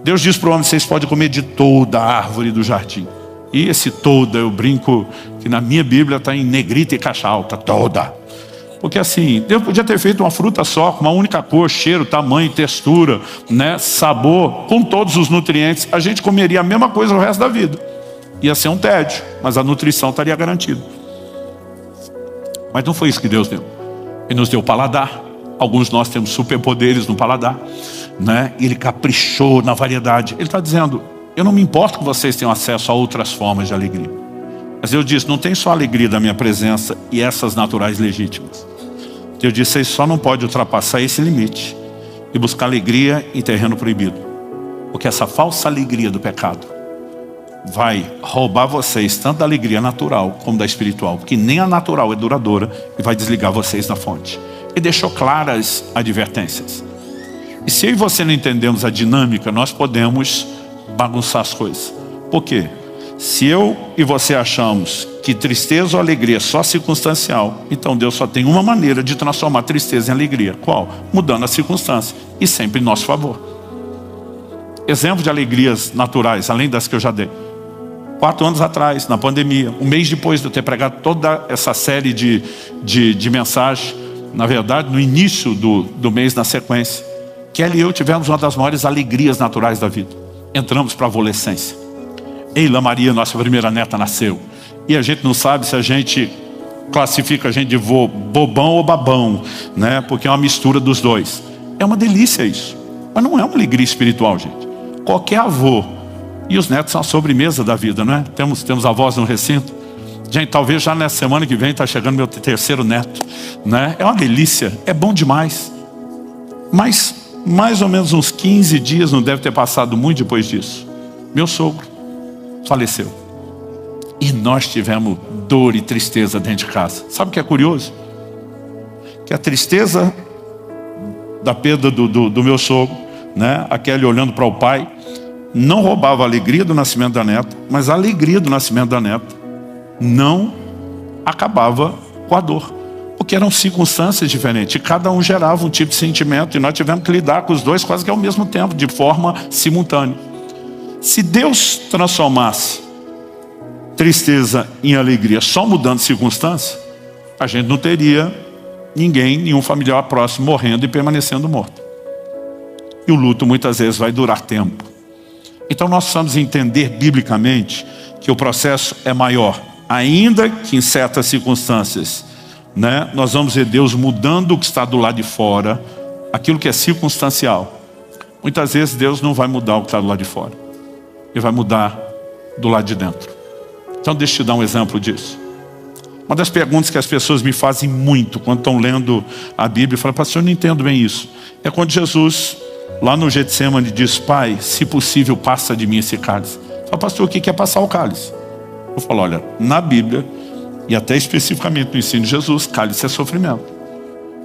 Deus diz para o homem: vocês podem comer de toda a árvore do jardim. E esse toda, eu brinco que na minha Bíblia está em negrita e caixa alta, toda. Porque assim, Deus podia ter feito uma fruta só, com uma única cor, cheiro, tamanho, textura, né, sabor, com todos os nutrientes. A gente comeria a mesma coisa o resto da vida. Ia ser um tédio, mas a nutrição estaria garantida. Mas não foi isso que Deus deu. Ele nos deu o paladar. Alguns de nós temos superpoderes no paladar, né? E Ele caprichou na variedade. Ele está dizendo: eu não me importo que vocês tenham acesso a outras formas de alegria. Mas eu disse: não tem só a alegria da minha presença e essas naturais legítimas. Eu disse: vocês só não podem ultrapassar esse limite e buscar alegria em terreno proibido. Porque essa falsa alegria do pecado vai roubar vocês tanto da alegria natural como da espiritual, porque nem a natural é duradoura e vai desligar vocês da fonte. Ele deixou claras advertências. E se eu e você não entendemos a dinâmica, nós podemos bagunçar as coisas. Por quê? Se eu e você achamos que tristeza ou alegria é só circunstancial, então Deus só tem uma maneira de transformar tristeza em alegria. Qual? Mudando a circunstância. E sempre em nosso favor. Exemplo de alegrias naturais, além das que eu já dei. 4 anos atrás, na pandemia, um mês depois de eu ter pregado toda essa série de mensagens, na verdade, no início do mês, na sequência, Kelly e eu tivemos uma das maiores alegrias naturais da vida. Entramos para a adolescência. Eila Maria, nossa primeira neta, nasceu. E a gente não sabe se a gente classifica a gente de bobão ou babão, né? Porque é uma mistura dos dois. É uma delícia isso. Mas não é uma alegria espiritual, gente. Qualquer avô, e os netos são a sobremesa da vida, não é? Temos avós no recinto. Gente, talvez já nessa semana que vem está chegando meu 3º neto, né? É uma delícia, é bom demais. Mas mais ou menos uns 15 dias, não deve ter passado muito depois disso, meu sogro faleceu. E nós tivemos dor e tristeza dentro de casa. Sabe o que é curioso? Que a tristeza da perda do meu sogro, né? Aquele olhando para o pai, não roubava a alegria do nascimento da neta, mas a alegria do nascimento da neta não acabava com a dor. Porque eram circunstâncias diferentes. E cada um gerava um tipo de sentimento. E nós tivemos que lidar com os dois quase que ao mesmo tempo, de forma simultânea. Se Deus transformasse tristeza em alegria só mudando circunstância, a gente não teria nenhum familiar próximo morrendo e permanecendo morto. E o luto muitas vezes vai durar tempo. Então nós precisamos entender biblicamente que o processo é maior. Ainda que em certas circunstâncias, né, nós vamos ver Deus mudando o que está do lado de fora, aquilo que é circunstancial. Muitas vezes Deus não vai mudar o que está do lado de fora. Ele vai mudar do lado de dentro. Então deixa eu te dar um exemplo disso. Uma das perguntas que as pessoas me fazem muito quando estão lendo a Bíblia, falam: pastor, eu não entendo bem isso. É quando Jesus, lá no Getsemane, diz: Pai, se possível, passa de mim esse cálice. Fala: pastor, o que é passar o cálice? Eu falo: olha, na Bíblia, e até especificamente no ensino de Jesus, cálice é sofrimento.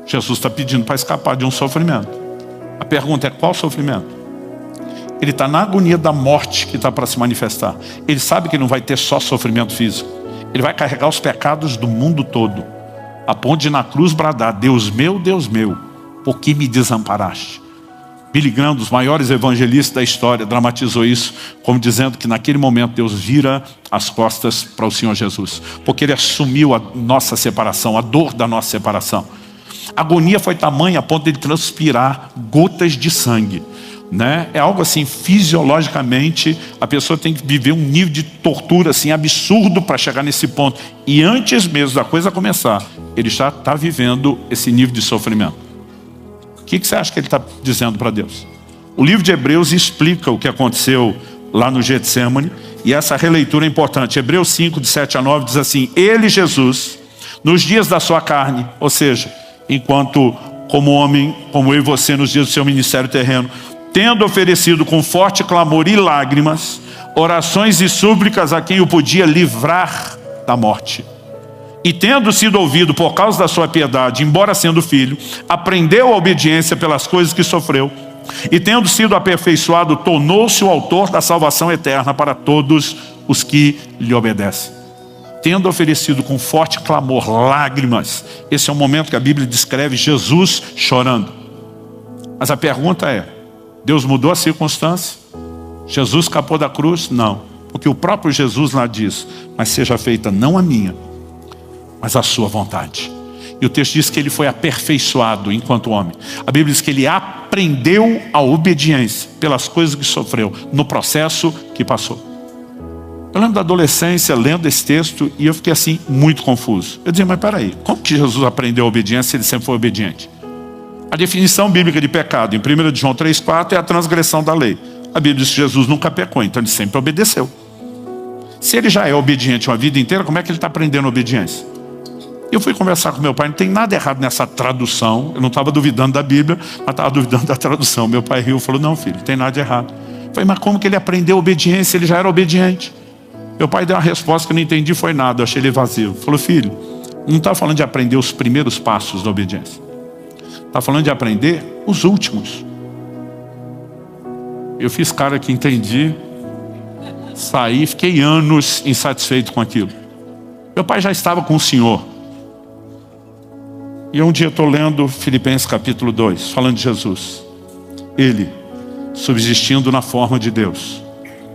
Jesus está pedindo para escapar de um sofrimento. A pergunta é: qual sofrimento? Ele está na agonia da morte que está para se manifestar. Ele sabe que ele não vai ter só sofrimento físico. Ele vai carregar os pecados do mundo todo, a ponto de na cruz bradar: Deus meu, por que me desamparaste? Billy Graham, um dos maiores evangelistas da história, dramatizou isso como dizendo que naquele momento Deus vira as costas para o Senhor Jesus, porque Ele assumiu a nossa separação, a dor da nossa separação. A agonia foi tamanha a ponto de ele transpirar gotas de sangue, né? É algo assim, fisiologicamente, a pessoa tem que viver um nível de tortura assim, absurdo para chegar nesse ponto. E antes mesmo da coisa começar, ele já está vivendo esse nível de sofrimento. O que você acha que ele está dizendo para Deus? O livro de Hebreus explica o que aconteceu lá no Getsemane, e essa releitura é importante. Hebreus 5, de 7 a 9, diz assim: Ele, Jesus, nos dias da sua carne, ou seja, enquanto como homem, como eu e você nos dias do seu ministério terreno, tendo oferecido com forte clamor e lágrimas, orações e súplicas a quem o podia livrar da morte. E tendo sido ouvido por causa da sua piedade, embora sendo filho, aprendeu a obediência pelas coisas que sofreu. E tendo sido aperfeiçoado, tornou-se o autor da salvação eterna para todos os que lhe obedecem. Tendo oferecido com forte clamor, lágrimas. Esse é o momento que a Bíblia descreve Jesus chorando. Mas a pergunta é: Deus mudou a circunstância? Jesus escapou da cruz? Não. Porque o próprio Jesus lá diz: mas seja feita não a minha, mas a sua vontade. E o texto diz que ele foi aperfeiçoado enquanto homem. A Bíblia diz que ele aprendeu a obediência pelas coisas que sofreu, no processo que passou. Eu lembro da adolescência lendo esse texto e eu fiquei assim muito confuso. Eu dizia: mas peraí, como que Jesus aprendeu a obediência se ele sempre foi obediente? A definição bíblica de pecado em 1 João 3,4 é a transgressão da lei. A Bíblia diz que Jesus nunca pecou, então ele sempre obedeceu. Se ele já é obediente uma vida inteira, como é que ele está aprendendo obediência? Eu fui conversar com meu pai, não tem nada errado nessa tradução. Eu não estava duvidando da Bíblia, mas estava duvidando da tradução. Meu pai riu e falou: não, filho, não tem nada de errado. Eu falei: mas como que ele aprendeu obediência? Ele já era obediente. Meu pai deu uma resposta que eu não entendi, foi nada, eu achei ele vazio. Falou: filho, não está falando de aprender os primeiros passos da obediência. Está falando de aprender os últimos. Eu fiz cara que entendi, saí, fiquei anos insatisfeito com aquilo. Meu pai já estava com o Senhor. E um dia eu estou lendo Filipenses capítulo 2, falando de Jesus. Ele, subsistindo na forma de Deus,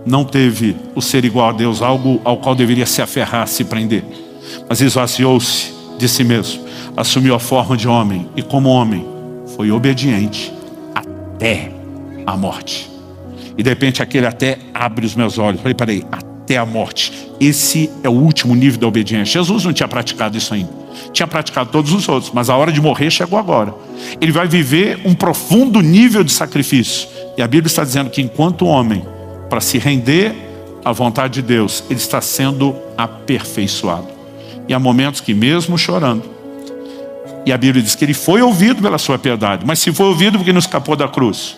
não teve o ser igual a Deus, algo ao qual deveria se aferrar, se prender. Mas esvaziou-se de si mesmo, assumiu a forma de homem e como homem foi obediente até a morte. E de repente aquele até abre os meus olhos. Falei: peraí, até a morte. Esse é o último nível da obediência. Jesus não tinha praticado isso ainda. Tinha praticado todos os outros, mas a hora de morrer chegou agora. Ele vai viver um profundo nível de sacrifício. E a Bíblia está dizendo que enquanto homem, para se render à vontade de Deus, ele está sendo aperfeiçoado. E há momentos que mesmo chorando, e a Bíblia diz que ele foi ouvido pela sua piedade, mas se foi ouvido porque não escapou da cruz.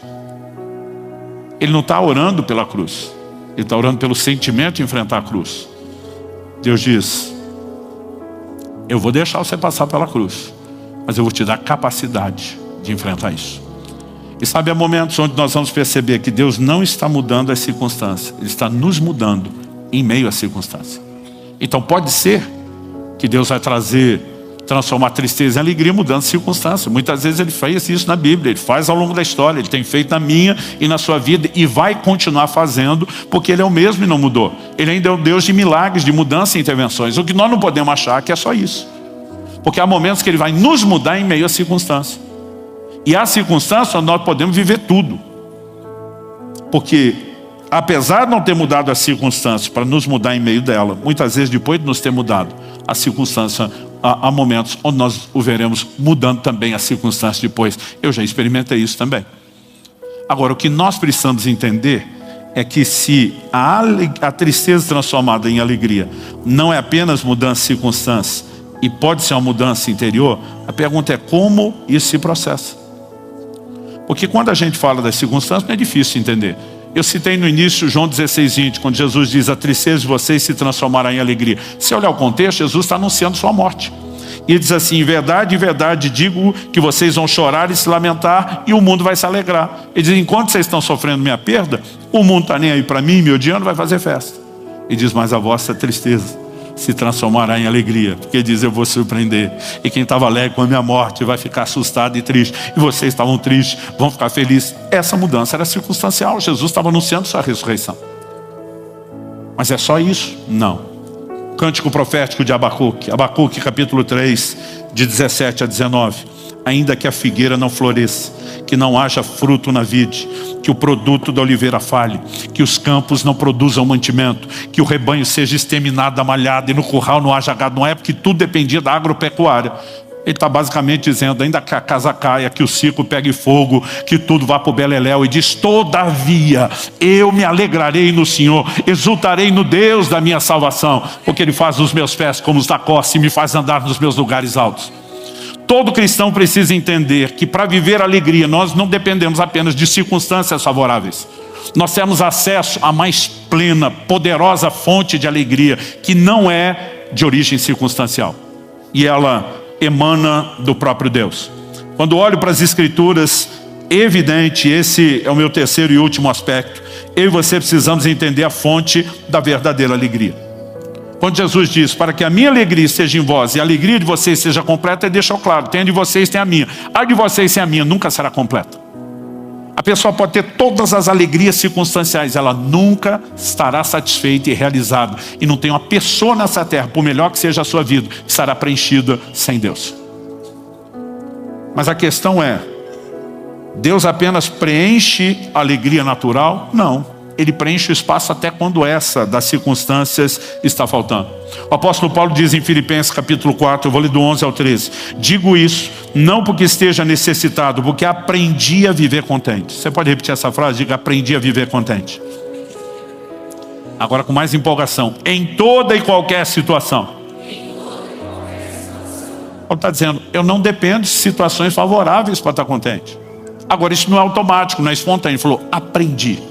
Ele não está orando pela cruz, ele está orando pelo sentimento de enfrentar a cruz. Deus diz: eu vou deixar você passar pela cruz, mas eu vou te dar capacidade de enfrentar isso. E sabe, há momentos onde nós vamos perceber que Deus não está mudando as circunstâncias, Ele está nos mudando em meio às circunstâncias. Então pode ser que Deus vai transformar tristeza em alegria mudando circunstâncias. Muitas vezes Ele fez isso na Bíblia, Ele faz ao longo da história, Ele tem feito na minha e na sua vida e vai continuar fazendo, porque Ele é o mesmo e não mudou. Ele ainda é o Deus de milagres, de mudança e intervenções. O que nós não podemos achar que é só isso, porque há momentos que Ele vai nos mudar em meio às circunstâncias. E há circunstâncias onde nós podemos viver tudo, porque apesar de não ter mudado as circunstâncias para nos mudar em meio dela, muitas vezes depois de nos ter mudado a circunstância, há momentos onde nós o veremos mudando também as circunstâncias depois. Eu já experimentei isso também. Agora, o que nós precisamos entender é que se a tristeza transformada em alegria não é apenas mudança de circunstâncias e pode ser uma mudança interior, a pergunta é como isso se processa. Porque quando a gente fala das circunstâncias, não é difícil entender. Eu citei no início João 16:20, quando Jesus diz: a tristeza de vocês se transformará em alegria. Se olhar o contexto, Jesus está anunciando sua morte. E ele diz assim: em verdade digo que vocês vão chorar e se lamentar e o mundo vai se alegrar. Ele diz: enquanto vocês estão sofrendo minha perda, o mundo está nem aí para mim, me odiando, vai fazer festa. Ele diz: mas a vossa tristeza se transformará em alegria, porque ele diz: eu vou surpreender, e quem estava alegre com a minha morte vai ficar assustado e triste, e vocês estavam tristes, vão ficar felizes. Essa mudança era circunstancial. Jesus estava anunciando sua ressurreição. Mas é só isso? Não. Cântico profético de Abacuque capítulo 3, de 17 a 19. Ainda que a figueira não floresça, que não haja fruto na vide, que o produto da oliveira falhe, que os campos não produzam mantimento, que o rebanho seja exterminado da malhada e no curral não haja gado. Não é porque tudo dependia da agropecuária. Ele está basicamente dizendo: ainda que a casa caia, que o circo pegue fogo, que tudo vá para o beleléu. E diz: todavia eu me alegrarei no Senhor, exultarei no Deus da minha salvação, porque Ele faz os meus pés como os da costa e me faz andar nos meus lugares altos. Todo cristão precisa entender que para viver alegria nós não dependemos apenas de circunstâncias favoráveis. Nós temos acesso à mais plena, poderosa fonte de alegria, que não é de origem circunstancial. E ela emana do próprio Deus. Quando olho para as Escrituras, evidente, esse é o meu terceiro e último aspecto. Eu e você precisamos entender a fonte da verdadeira alegria. Quando Jesus diz: para que a minha alegria esteja em vós e a alegria de vocês seja completa, ele deixou claro: tem a de vocês, tem a minha. A de vocês sem a minha nunca será completa. A pessoa pode ter todas as alegrias circunstanciais, ela nunca estará satisfeita e realizada. E não tem uma pessoa nessa terra, por melhor que seja a sua vida, que estará preenchida sem Deus. Mas a questão é: Deus apenas preenche a alegria natural? Não. Ele preenche o espaço até quando essa das circunstâncias está faltando. O apóstolo Paulo diz em Filipenses capítulo 4, eu vou ler do 11 ao 13. Digo isso, não porque esteja necessitado, porque aprendi a viver contente. Você pode repetir essa frase? Diga: aprendi a viver contente. Agora com mais empolgação. Em toda e qualquer situação. Paulo está dizendo: eu não dependo de situações favoráveis para estar contente. Agora isso não é automático, não é espontâneo. Ele falou: aprendi.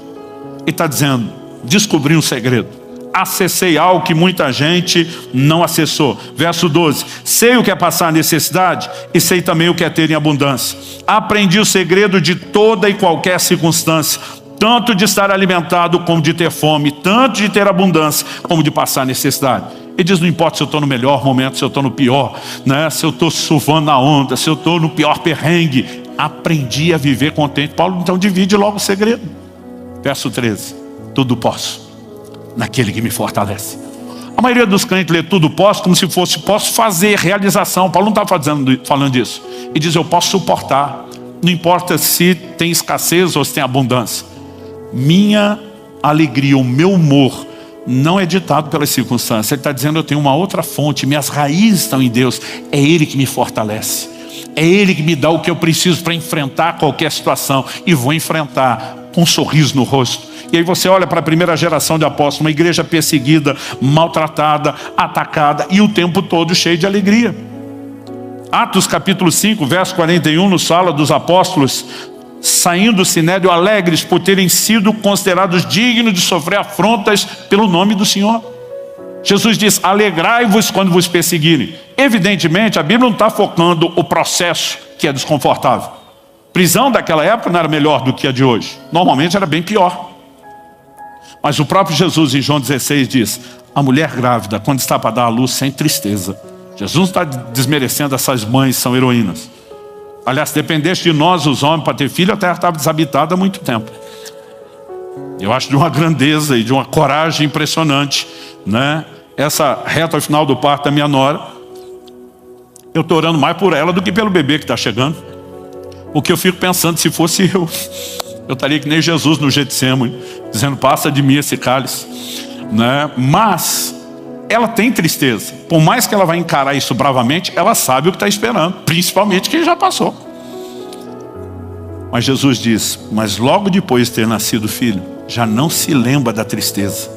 Ele está dizendo: descobri um segredo. acessei algo que muita gente não acessou. Verso 12, sei o que é passar necessidade e sei também o que é ter em abundância. Aprendi o segredo de toda e qualquer circunstância, tanto de estar alimentado como de ter fome, tanto de ter abundância como de passar necessidade. Ele diz, não importa se eu estou no melhor momento, se eu estou no pior, né? Se eu estou surfando na onda, se eu estou no pior perrengue, aprendi a viver contente. Paulo então divide logo o segredo. Verso 13, tudo posso naquele que me fortalece. A maioria dos crentes lê tudo posso como se fosse posso fazer, realização. Paulo não está falando disso. Ele diz, eu posso suportar. Não importa se tem escassez ou se tem abundância. Minha alegria, o meu humor não é ditado pelas circunstâncias. Ele está dizendo, eu tenho uma outra fonte, minhas raízes estão em Deus. É Ele que me fortalece. É Ele que me dá o que eu preciso para enfrentar qualquer situação. E vou enfrentar com um sorriso no rosto. E aí você olha para a primeira geração de apóstolos, uma igreja perseguida, maltratada, atacada, e o tempo todo cheio de alegria. Atos capítulo 5, verso 41, nos fala dos apóstolos saindo do sinédrio alegres por terem sido considerados dignos de sofrer afrontas pelo nome do Senhor. Jesus diz, alegrai-vos quando vos perseguirem. Evidentemente, a Bíblia não está focando o processo, que é desconfortável. Prisão daquela época não era melhor do que a de hoje. Normalmente era bem pior. Mas o próprio Jesus em João 16 diz, a mulher grávida, quando está para dar à luz, sem tristeza. Jesus não está desmerecendo essas mães, são heroínas. Aliás, se dependesse de nós, os homens, para ter filho, a terra estava desabitada há muito tempo. Eu acho de uma grandeza e de uma coragem impressionante, né? Essa reta final do parto da minha nora, eu estou orando mais por ela do que pelo bebê que está chegando. Porque eu fico pensando, se fosse eu estaria que nem Jesus no Getsemane, dizendo, passa de mim esse cálice, né? Mas ela tem tristeza. Por mais que ela vai encarar isso bravamente, ela sabe o que está esperando, principalmente quem já passou. Mas Jesus diz, mas logo depois de ter nascido o filho, já não se lembra da tristeza,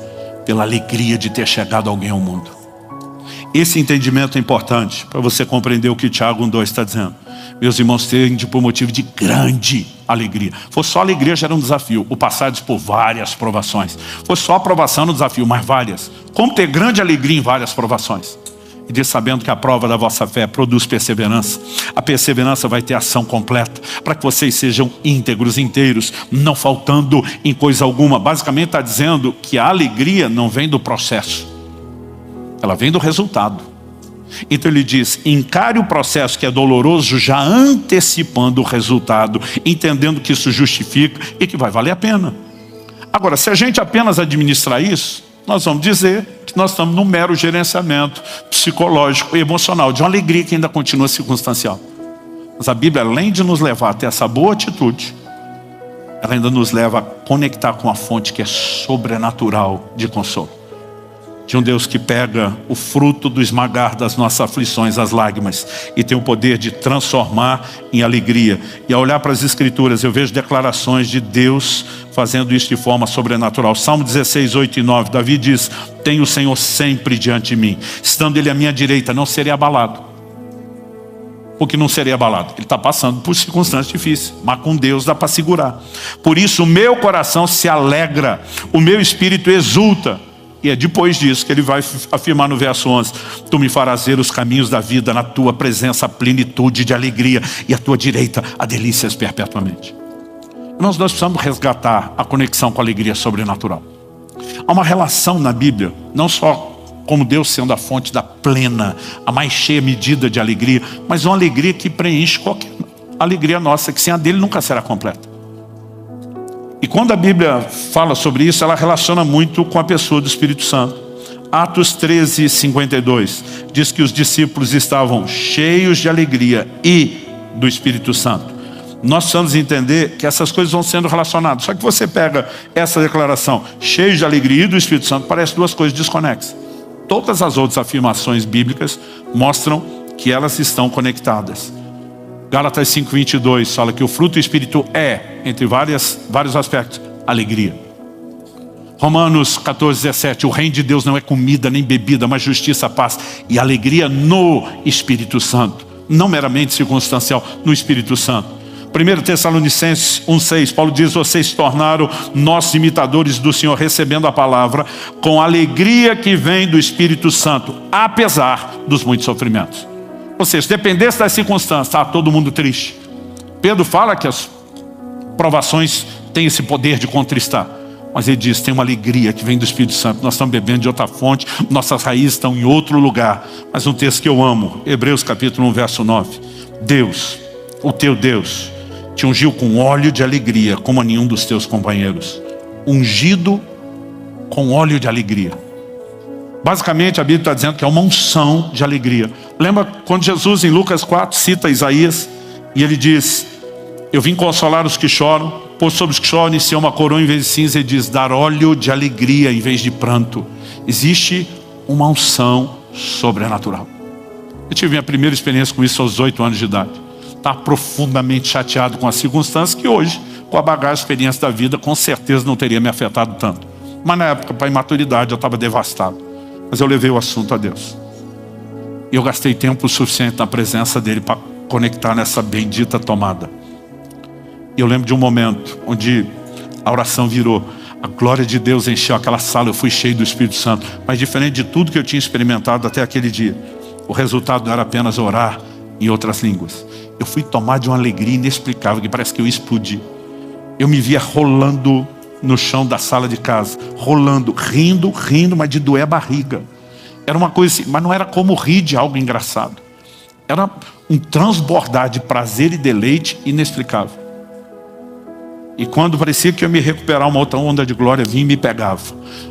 pela alegria de ter chegado alguém ao mundo. Esse entendimento é importante para você compreender o que Tiago 1,2 está dizendo. Meus irmãos, tende por motivo de grande alegria. Fosse só alegria, já era um desafio. O passados por várias provações. Fosse só aprovação no desafio, mas várias. Como ter grande alegria em várias provações? E diz, sabendo que a prova da vossa fé produz perseverança. A perseverança vai ter ação completa, para que vocês sejam íntegros, inteiros, não faltando em coisa alguma. Basicamente está dizendo que a alegria não vem do processo. Ela vem do resultado. Então ele diz, encare o processo que é doloroso, já antecipando o resultado, entendendo que isso justifica e que vai valer a pena. Agora, se a gente apenas administrar isso, nós vamos dizer que nós estamos num mero gerenciamento psicológico e emocional, de uma alegria que ainda continua circunstancial. Mas a Bíblia, além de nos levar até essa boa atitude, ela ainda nos leva a conectar com a fonte que é sobrenatural de consolo. De um Deus que pega o fruto do esmagar das nossas aflições, as lágrimas, e tem o poder de transformar em alegria. E ao olhar para as Escrituras, eu vejo declarações de Deus fazendo isso de forma sobrenatural. Salmo 16, 8 e 9, Davi diz, tenho o Senhor sempre diante de mim. Estando Ele à minha direita, não serei abalado. Porque não serei abalado. Ele está passando por circunstâncias difíceis, mas com Deus dá para segurar. Por isso o meu coração se alegra, o meu espírito exulta. E é depois disso que ele vai afirmar no verso 11, tu me farás ver os caminhos da vida, na tua presença a plenitude de alegria, e à tua direita a delícias perpetuamente. Nós precisamos resgatar a conexão com a alegria sobrenatural. Há uma relação na Bíblia, não só como Deus sendo a fonte da plena, a mais cheia medida de alegria, mas uma alegria que preenche qualquer alegria nossa, que sem a dele nunca será completa. E quando a Bíblia fala sobre isso, ela relaciona muito com a pessoa do Espírito Santo. Atos 13, 52, diz que os discípulos estavam cheios de alegria e do Espírito Santo. Nós precisamos entender que essas coisas vão sendo relacionadas. Só que você pega essa declaração, cheios de alegria e do Espírito Santo, parece duas coisas desconexas. Todas as outras afirmações bíblicas mostram que elas estão conectadas. Gálatas 5:22 fala que o fruto do Espírito é, entre vários aspectos, alegria. Romanos 14:17, o reino de Deus não é comida nem bebida, mas justiça, paz e alegria no Espírito Santo. Não meramente circunstancial, no Espírito Santo. 1 Tessalonicenses 1,6, Paulo diz: vocês se tornaram nossos imitadores do Senhor, recebendo a palavra com a alegria que vem do Espírito Santo, apesar dos muitos sofrimentos. Ou seja, dependesse das circunstâncias, está todo mundo triste. Pedro fala que as provações têm esse poder de contristar, mas ele diz: tem uma alegria que vem do Espírito Santo. Nós estamos bebendo de outra fonte, nossas raízes estão em outro lugar. Mas um texto que eu amo, Hebreus capítulo 1, verso 9: Deus, o teu Deus, te ungiu com óleo de alegria, como a nenhum dos teus companheiros. Ungido com óleo de alegria. Basicamente a Bíblia está dizendo que é uma unção de alegria. Lembra quando Jesus em Lucas 4 cita Isaías e ele diz: eu vim consolar os que choram, pôs sobre os que choram iniciar uma coroa em vez de cinza. Ele diz: dar óleo de alegria em vez de pranto. Existe uma unção sobrenatural. Eu tive minha primeira experiência com isso aos 18 anos de idade. Estava profundamente chateado com as circunstâncias que hoje, com a bagagem, experiência da vida, com certeza não teria me afetado tanto. Mas na época, para a imaturidade, eu estava devastado. Mas eu levei o assunto a Deus. E eu gastei tempo suficiente na presença dele para conectar nessa bendita tomada. E eu lembro de um momento onde a oração virou. A glória de Deus encheu aquela sala, eu fui cheio do Espírito Santo. Mas diferente de tudo que eu tinha experimentado até aquele dia, o resultado não era apenas orar em outras línguas. Eu fui tomar de uma alegria inexplicável, que parece que eu explodi. Eu me via rolando no chão da sala de casa, rolando, rindo, mas de doer a barriga. Era uma coisa assim, mas não era como rir de algo engraçado. Era um transbordar de prazer e deleite inexplicável. E quando parecia que eu ia me recuperar, uma outra onda de glória vinha e me pegava,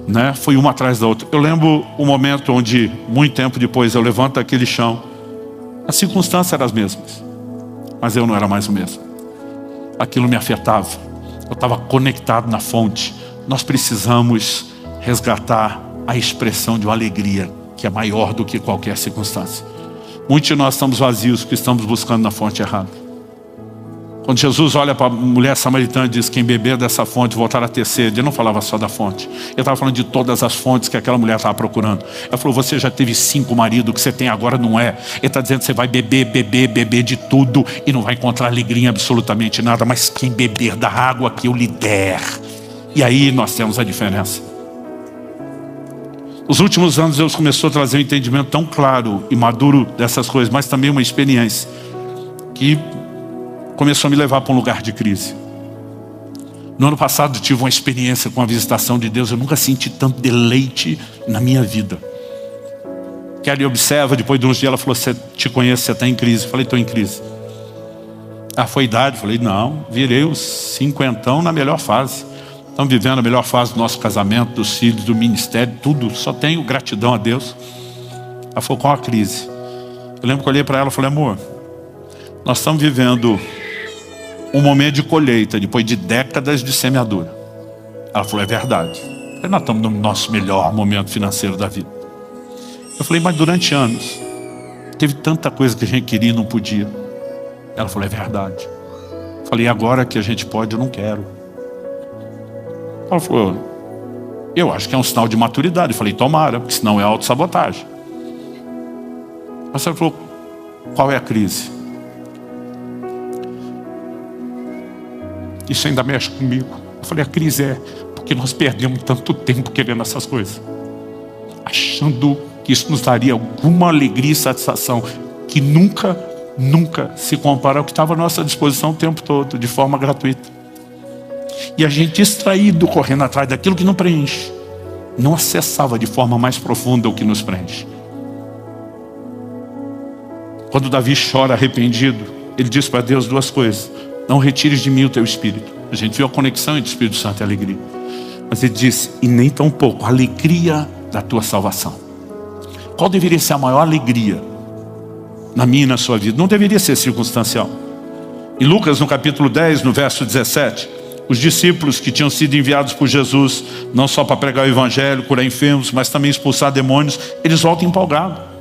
né? Foi uma atrás da outra. Eu lembro o momento onde, muito tempo depois, eu levanto aquele chão. As circunstâncias eram as mesmas, mas eu não era mais o mesmo. Aquilo me afetava. Eu estava conectado na fonte. Nós precisamos resgatar a expressão de uma alegria que é maior do que qualquer circunstância. Muitos de nós estamos vazios porque estamos buscando na fonte errada. Quando Jesus olha para a mulher samaritana e diz: quem beber dessa fonte voltará a ter sede, ele não falava só da fonte. Ele estava falando de todas as fontes que aquela mulher estava procurando. Ele falou: você já teve 5 maridos, o que você tem agora não é. Ele está dizendo que você vai beber de tudo e não vai encontrar alegria em absolutamente nada. Mas quem beber da água que eu lhe der. E aí nós temos a diferença. Nos últimos anos Deus começou a trazer um entendimento tão claro e maduro dessas coisas, mas também uma experiência que começou a me levar para um lugar de crise. No ano passado eu tive uma experiência com a visitação de Deus. Eu nunca senti tanto deleite na minha vida. Que ela observa, depois de uns dias ela falou: você te conhece, você está em crise. Eu falei: estou em crise. Ah, foi idade? Eu falei: não, virei os 50 na melhor fase. Estamos vivendo a melhor fase do nosso casamento, dos filhos, do ministério, tudo. Só tenho gratidão a Deus. Ela falou: qual a crise? Eu lembro que eu olhei para ela e falei: amor, nós estamos vivendo um momento de colheita, depois de décadas de semeadura. Ela falou: é verdade. Eu falei: nós estamos no nosso melhor momento financeiro da vida. Eu falei: mas durante anos, teve tanta coisa que a gente queria e não podia. Ela falou: é verdade. Eu falei: agora que a gente pode, eu não quero. Ela falou: eu acho que é um sinal de maturidade. Eu falei: tomara, porque senão é autossabotagem. Mas ela falou: qual é a crise? Isso ainda mexe comigo. Eu falei: a crise é porque nós perdemos tanto tempo querendo essas coisas, achando que isso nos daria alguma alegria e satisfação, que nunca se compara ao que estava à nossa disposição o tempo todo, de forma gratuita. E a gente, distraído, correndo atrás daquilo que não preenche, não acessava de forma mais profunda o que nos preenche. Quando Davi chora arrependido, ele diz para Deus 2 coisas: não retires de mim o teu espírito. A gente viu a conexão entre o Espírito Santo e a alegria. Mas ele diz: e nem tão pouco a alegria da tua salvação. Qual deveria ser a maior alegria na minha e na sua vida? Não deveria ser circunstancial. Em Lucas, no capítulo 10, no verso 17, os discípulos que tinham sido enviados por Jesus, não só para pregar o evangelho, curar enfermos, mas também expulsar demônios, eles voltam empolgados.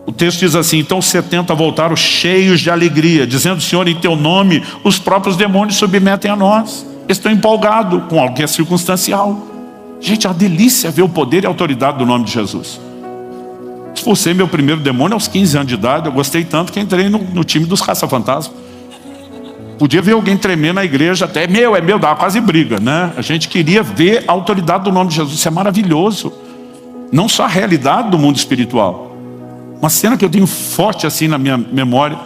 O texto diz assim: então os 70 voltaram cheios de alegria, dizendo: Senhor, em teu nome os próprios demônios submetem a nós. Eles estão empolgados com algo que é circunstancial. Gente, é uma delícia ver o poder e a autoridade do nome de Jesus. Expulsei meu primeiro demônio aos 15 anos de idade. Eu gostei tanto que entrei no time dos caça-fantasmas. podia ver alguém tremer na igreja, até é meu, dava quase briga, né? A gente queria ver a autoridade do nome de Jesus. Isso é maravilhoso. Não só a realidade do mundo espiritual. Uma cena que eu tenho forte assim na minha memória.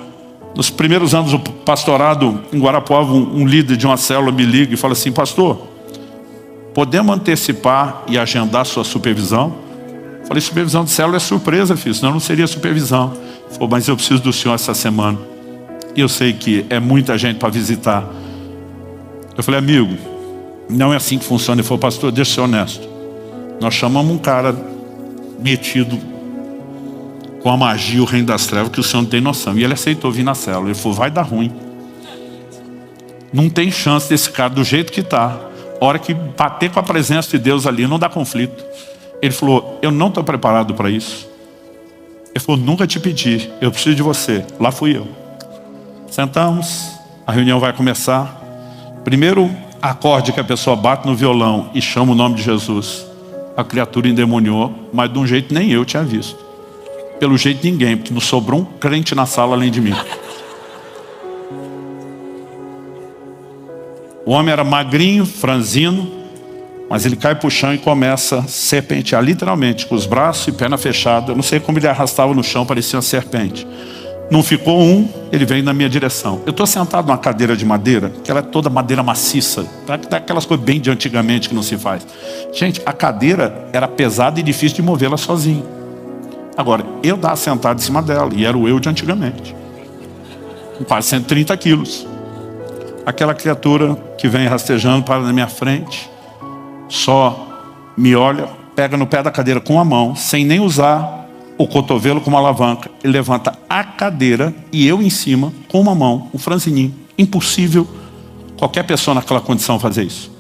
Nos primeiros anos do pastorado em Guarapuava, um líder de uma célula me liga e fala assim: pastor, podemos antecipar e agendar sua supervisão? Eu falei: supervisão de célula é surpresa, filho, senão não seria supervisão. Ele falou: mas eu preciso do senhor essa semana. E eu sei que é muita gente para visitar. Eu falei: amigo, não é assim que funciona. Ele falou: pastor, deixa eu ser honesto. Nós chamamos um cara metido com a magia, o reino das trevas, que o senhor não tem noção. E ele aceitou vir na célula. Ele falou: vai dar ruim. Não tem chance desse cara do jeito que está. A hora que bater com a presença de Deus ali, não dá conflito. Ele falou: eu não estou preparado para isso. Ele falou: nunca te pedi, eu preciso de você. Lá fui eu. Sentamos, a reunião vai começar. Primeiro acorde que a pessoa bate no violão e chama o nome de Jesus. A criatura endemoniou, mas de um jeito nem eu tinha visto. Pelo jeito ninguém, porque não sobrou um crente na sala além de mim. O homem era magrinho, franzino, mas ele cai pro chão e começa a serpentear, literalmente, com os braços e perna fechada. Eu não sei como ele arrastava no chão, parecia uma serpente. Não ficou um, ele veio na minha direção. Eu estou sentado numa cadeira de madeira, que ela é toda madeira maciça, daquelas coisas bem de antigamente que não se faz. Gente, a cadeira era pesada e difícil de movê-la sozinho. Agora, eu estava sentado em cima dela, e era o eu de antigamente, com quase 130 quilos. Aquela criatura que vem rastejando para na minha frente, só me olha, pega no pé da cadeira com a mão, sem nem usar o cotovelo como alavanca. Ele levanta a cadeira e eu em cima, com uma mão, um franzininho. Impossível qualquer pessoa naquela condição fazer isso.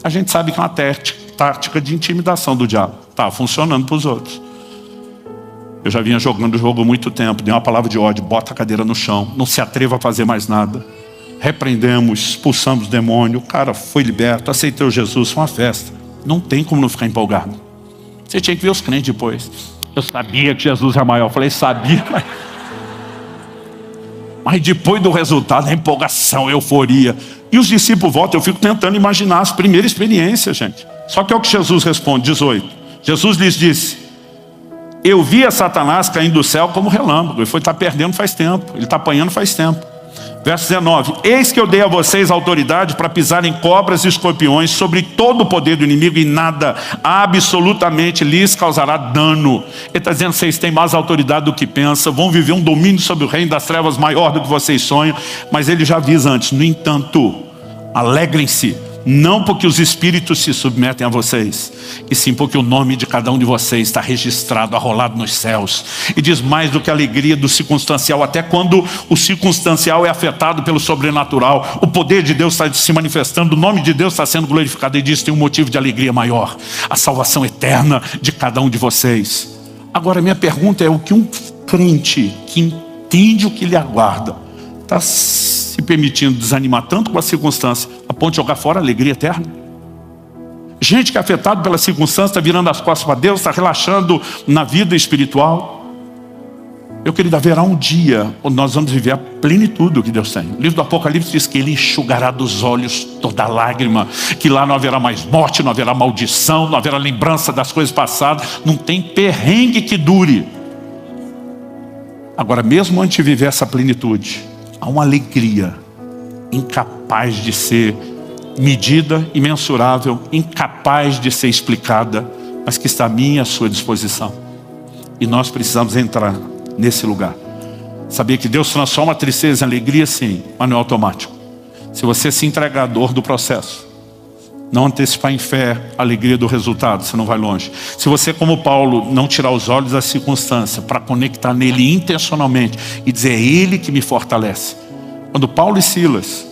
A gente sabe que é uma tática de intimidação do diabo. Tá funcionando para os outros. Eu já vinha jogando o jogo há muito tempo. Dei uma palavra de ódio, bota a cadeira no chão, não se atreva a fazer mais nada. Repreendemos, expulsamos o demônio. O cara foi liberto, aceitou Jesus, foi uma festa. Não tem como não ficar empolgado. Você tinha que ver os crentes depois. Eu sabia que Jesus é maior. Eu falei: sabia, mas depois do resultado, a empolgação, a euforia. E os discípulos voltam. Eu fico tentando imaginar as primeiras experiências, gente. Só que é o que Jesus responde, 18. Jesus lhes disse: eu via Satanás caindo do céu como relâmpago. Ele foi estar perdendo faz tempo. Ele está apanhando faz tempo. Verso 19: eis que eu dei a vocês autoridade para pisarem cobras e escorpiões sobre todo o poder do inimigo, e nada absolutamente lhes causará dano. Ele está dizendo: vocês têm mais autoridade do que pensam, vão viver um domínio sobre o reino das trevas maior do que vocês sonham. Mas ele já avisa antes: no entanto, alegrem-se, não porque os espíritos se submetem a vocês, e sim porque o nome de cada um de vocês está registrado, arrolado nos céus. E diz mais do que a alegria do circunstancial. Até quando o circunstancial é afetado pelo sobrenatural, o poder de Deus está se manifestando, o nome de Deus está sendo glorificado. E diz: tem um motivo de alegria maior, a salvação eterna de cada um de vocês. Agora minha pergunta é: o que um crente que entende o que lhe aguarda está se permitindo desanimar tanto com a circunstância a ponto de jogar fora a alegria eterna? Gente que é afetado pela circunstância está virando as costas para Deus, está relaxando na vida espiritual. Eu, querido, haverá um dia onde nós vamos viver a plenitude do que Deus tem. O livro do Apocalipse diz que Ele enxugará dos olhos toda lágrima, que lá não haverá mais morte, não haverá maldição, não haverá lembrança das coisas passadas, não tem perrengue que dure. Agora, mesmo antes de viver essa plenitude, há uma alegria incapaz de ser medida e mensurável, incapaz de ser explicada, mas que está à minha e à sua disposição. E nós precisamos entrar nesse lugar. Sabia que Deus transforma a tristeza em alegria? Sim, mas não é automático. Se você se entregar à dor do processo, não antecipar em fé a alegria do resultado, você não vai longe. Se você, como Paulo, não tirar os olhos da circunstância para conectar nele intencionalmente e dizer: é Ele que me fortalece. Quando Paulo e Silas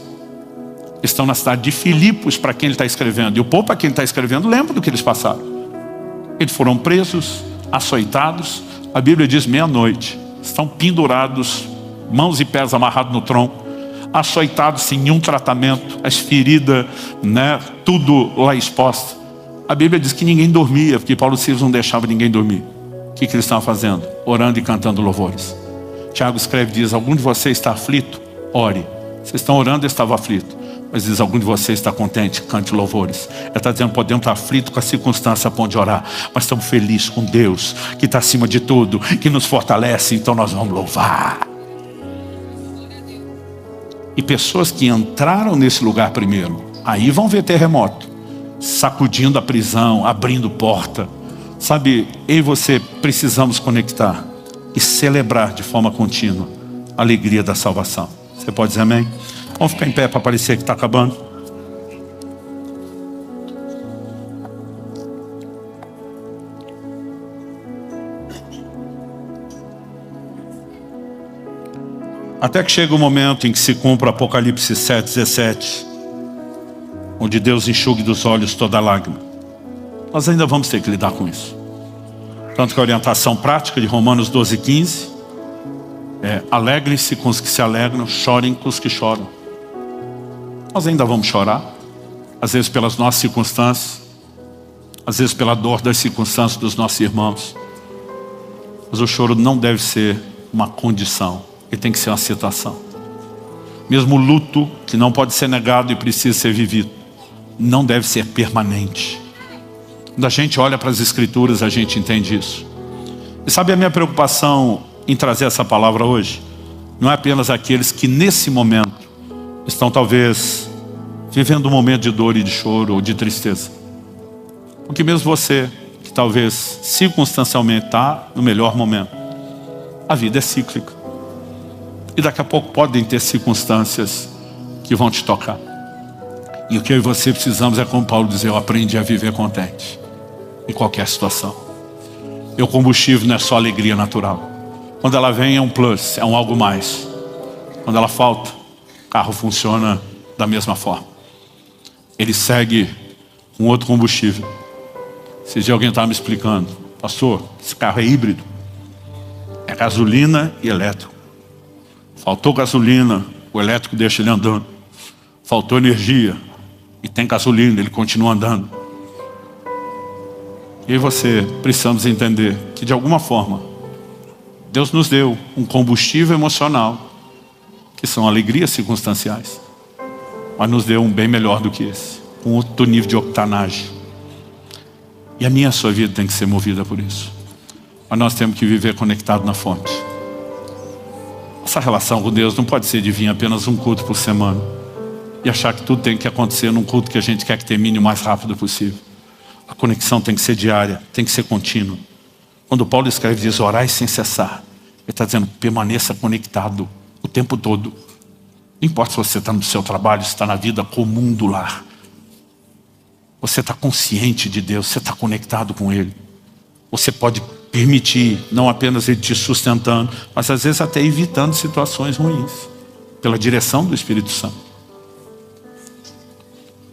estão na cidade de Filipos, para quem ele está escrevendo, e o povo para quem ele está escrevendo lembra do que eles passaram. Eles foram presos, açoitados. A Bíblia diz meia-noite, estão pendurados, mãos e pés amarrados no tronco, açoitados sem nenhum tratamento, as feridas, tudo lá exposto. A Bíblia diz que ninguém dormia, porque Paulo e Silas não deixavam ninguém dormir. O que eles estavam fazendo? Orando e cantando louvores. Tiago escreve, diz: algum de vocês está aflito? Ore. Vocês estão orando, eu estava aflito. Mas diz, algum de vocês está contente? Cante louvores. Ele está dizendo, podemos estar aflitos com a circunstância a ponto de orar, mas estamos felizes com Deus, que está acima de tudo, que nos fortalece, então nós vamos louvar. E pessoas que entraram nesse lugar primeiro, aí vão ver terremoto, sacudindo a prisão, abrindo porta. Sabe, eu e você precisamos conectar e celebrar de forma contínua a alegria da salvação. Você pode dizer amém? Vamos ficar em pé para parecer que está acabando. Até que chega o momento em que se cumpra Apocalipse 7:17, onde Deus enxugue dos olhos toda lágrima. Nós ainda vamos ter que lidar com isso. Tanto que a orientação prática de Romanos 12:15 é: alegrem-se com os que se alegram, chorem com os que choram. Nós ainda vamos chorar, às vezes pelas nossas circunstâncias, às vezes pela dor das circunstâncias dos nossos irmãos. Mas o choro não deve ser uma condição, ele tem que ser uma situação. Mesmo o luto, que não pode ser negado e precisa ser vivido, não deve ser permanente. Quando a gente olha para as Escrituras, a gente entende isso. E sabe, a minha preocupação em trazer essa palavra hoje não é apenas aqueles que nesse momento estão talvez vivendo um momento de dor e de choro ou de tristeza. Porque mesmo você, que talvez circunstancialmente está no melhor momento, a vida é cíclica. E daqui a pouco podem ter circunstâncias que vão te tocar. E o que eu e você precisamos é, como Paulo diz, eu aprendi a viver contente em qualquer situação. E o combustível não é só alegria natural. Quando ela vem é um plus, é um algo mais. Quando ela falta, o carro funciona da mesma forma. Ele segue com outro combustível. Esse dia alguém estava me explicando: pastor, esse carro é híbrido. É gasolina e elétrico. Faltou gasolina, o elétrico deixa ele andando. Faltou energia e tem gasolina, ele continua andando. E você, precisamos entender que de alguma forma Deus nos deu um combustível emocional, que são alegrias circunstanciais, mas nos deu um bem melhor do que esse, um outro nível de octanagem. E a minha e a sua vida tem que ser movida por isso. Mas nós temos que viver conectado na fonte. Essa relação com Deus não pode ser de vir apenas um culto por semana e achar que tudo tem que acontecer num culto que a gente quer que termine o mais rápido possível. A conexão tem que ser diária, tem que ser contínua. Quando Paulo escreve, diz, orai sem cessar, ele está dizendo, permaneça conectado o tempo todo. Não importa se você está no seu trabalho, se está na vida comum do lar. Você está consciente de Deus, você está conectado com Ele. Você pode permitir, não apenas Ele te sustentando, mas às vezes até evitando situações ruins, pela direção do Espírito Santo.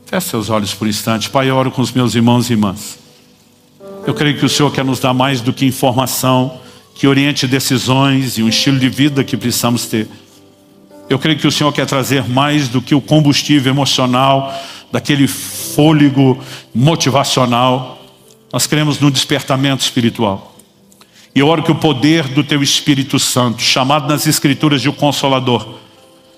Feche seus olhos por um instante. Pai, eu oro com os meus irmãos e irmãs. Eu creio que o Senhor quer nos dar mais do que informação, que oriente decisões e um estilo de vida que precisamos ter. Eu creio que o Senhor quer trazer mais do que o combustível emocional, daquele fôlego motivacional. Nós cremos no despertamento espiritual. E eu oro que o poder do Teu Espírito Santo, chamado nas Escrituras de o Consolador,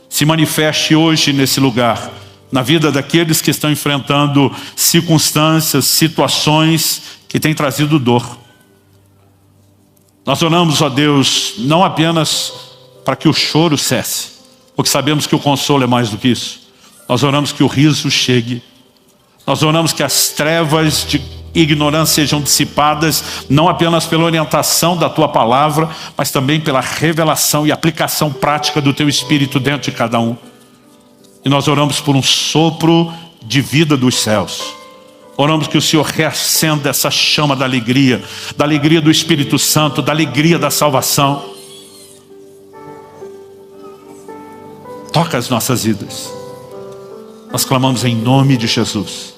se manifeste hoje nesse lugar, na vida daqueles que estão enfrentando circunstâncias, situações que têm trazido dor. Nós oramos, ó Deus, não apenas para que o choro cesse, porque sabemos que o consolo é mais do que isso. Nós oramos que o riso chegue. Nós oramos que as trevas de ignorância sejam dissipadas, não apenas pela orientação da Tua palavra, mas também pela revelação e aplicação prática do Teu Espírito dentro de cada um. E nós oramos por um sopro de vida dos céus. Oramos que o Senhor reacenda essa chama da alegria do Espírito Santo, da alegria da salvação. Toca as nossas vidas. Nós clamamos em nome de Jesus.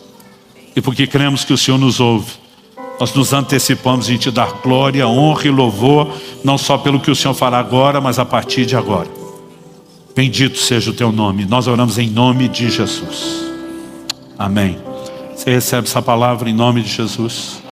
E porque cremos que o Senhor nos ouve, nós nos antecipamos em Te dar glória, honra e louvor, não só pelo que o Senhor fará agora, mas a partir de agora. Bendito seja o Teu nome. Nós oramos em nome de Jesus. Amém. Você recebe essa palavra em nome de Jesus?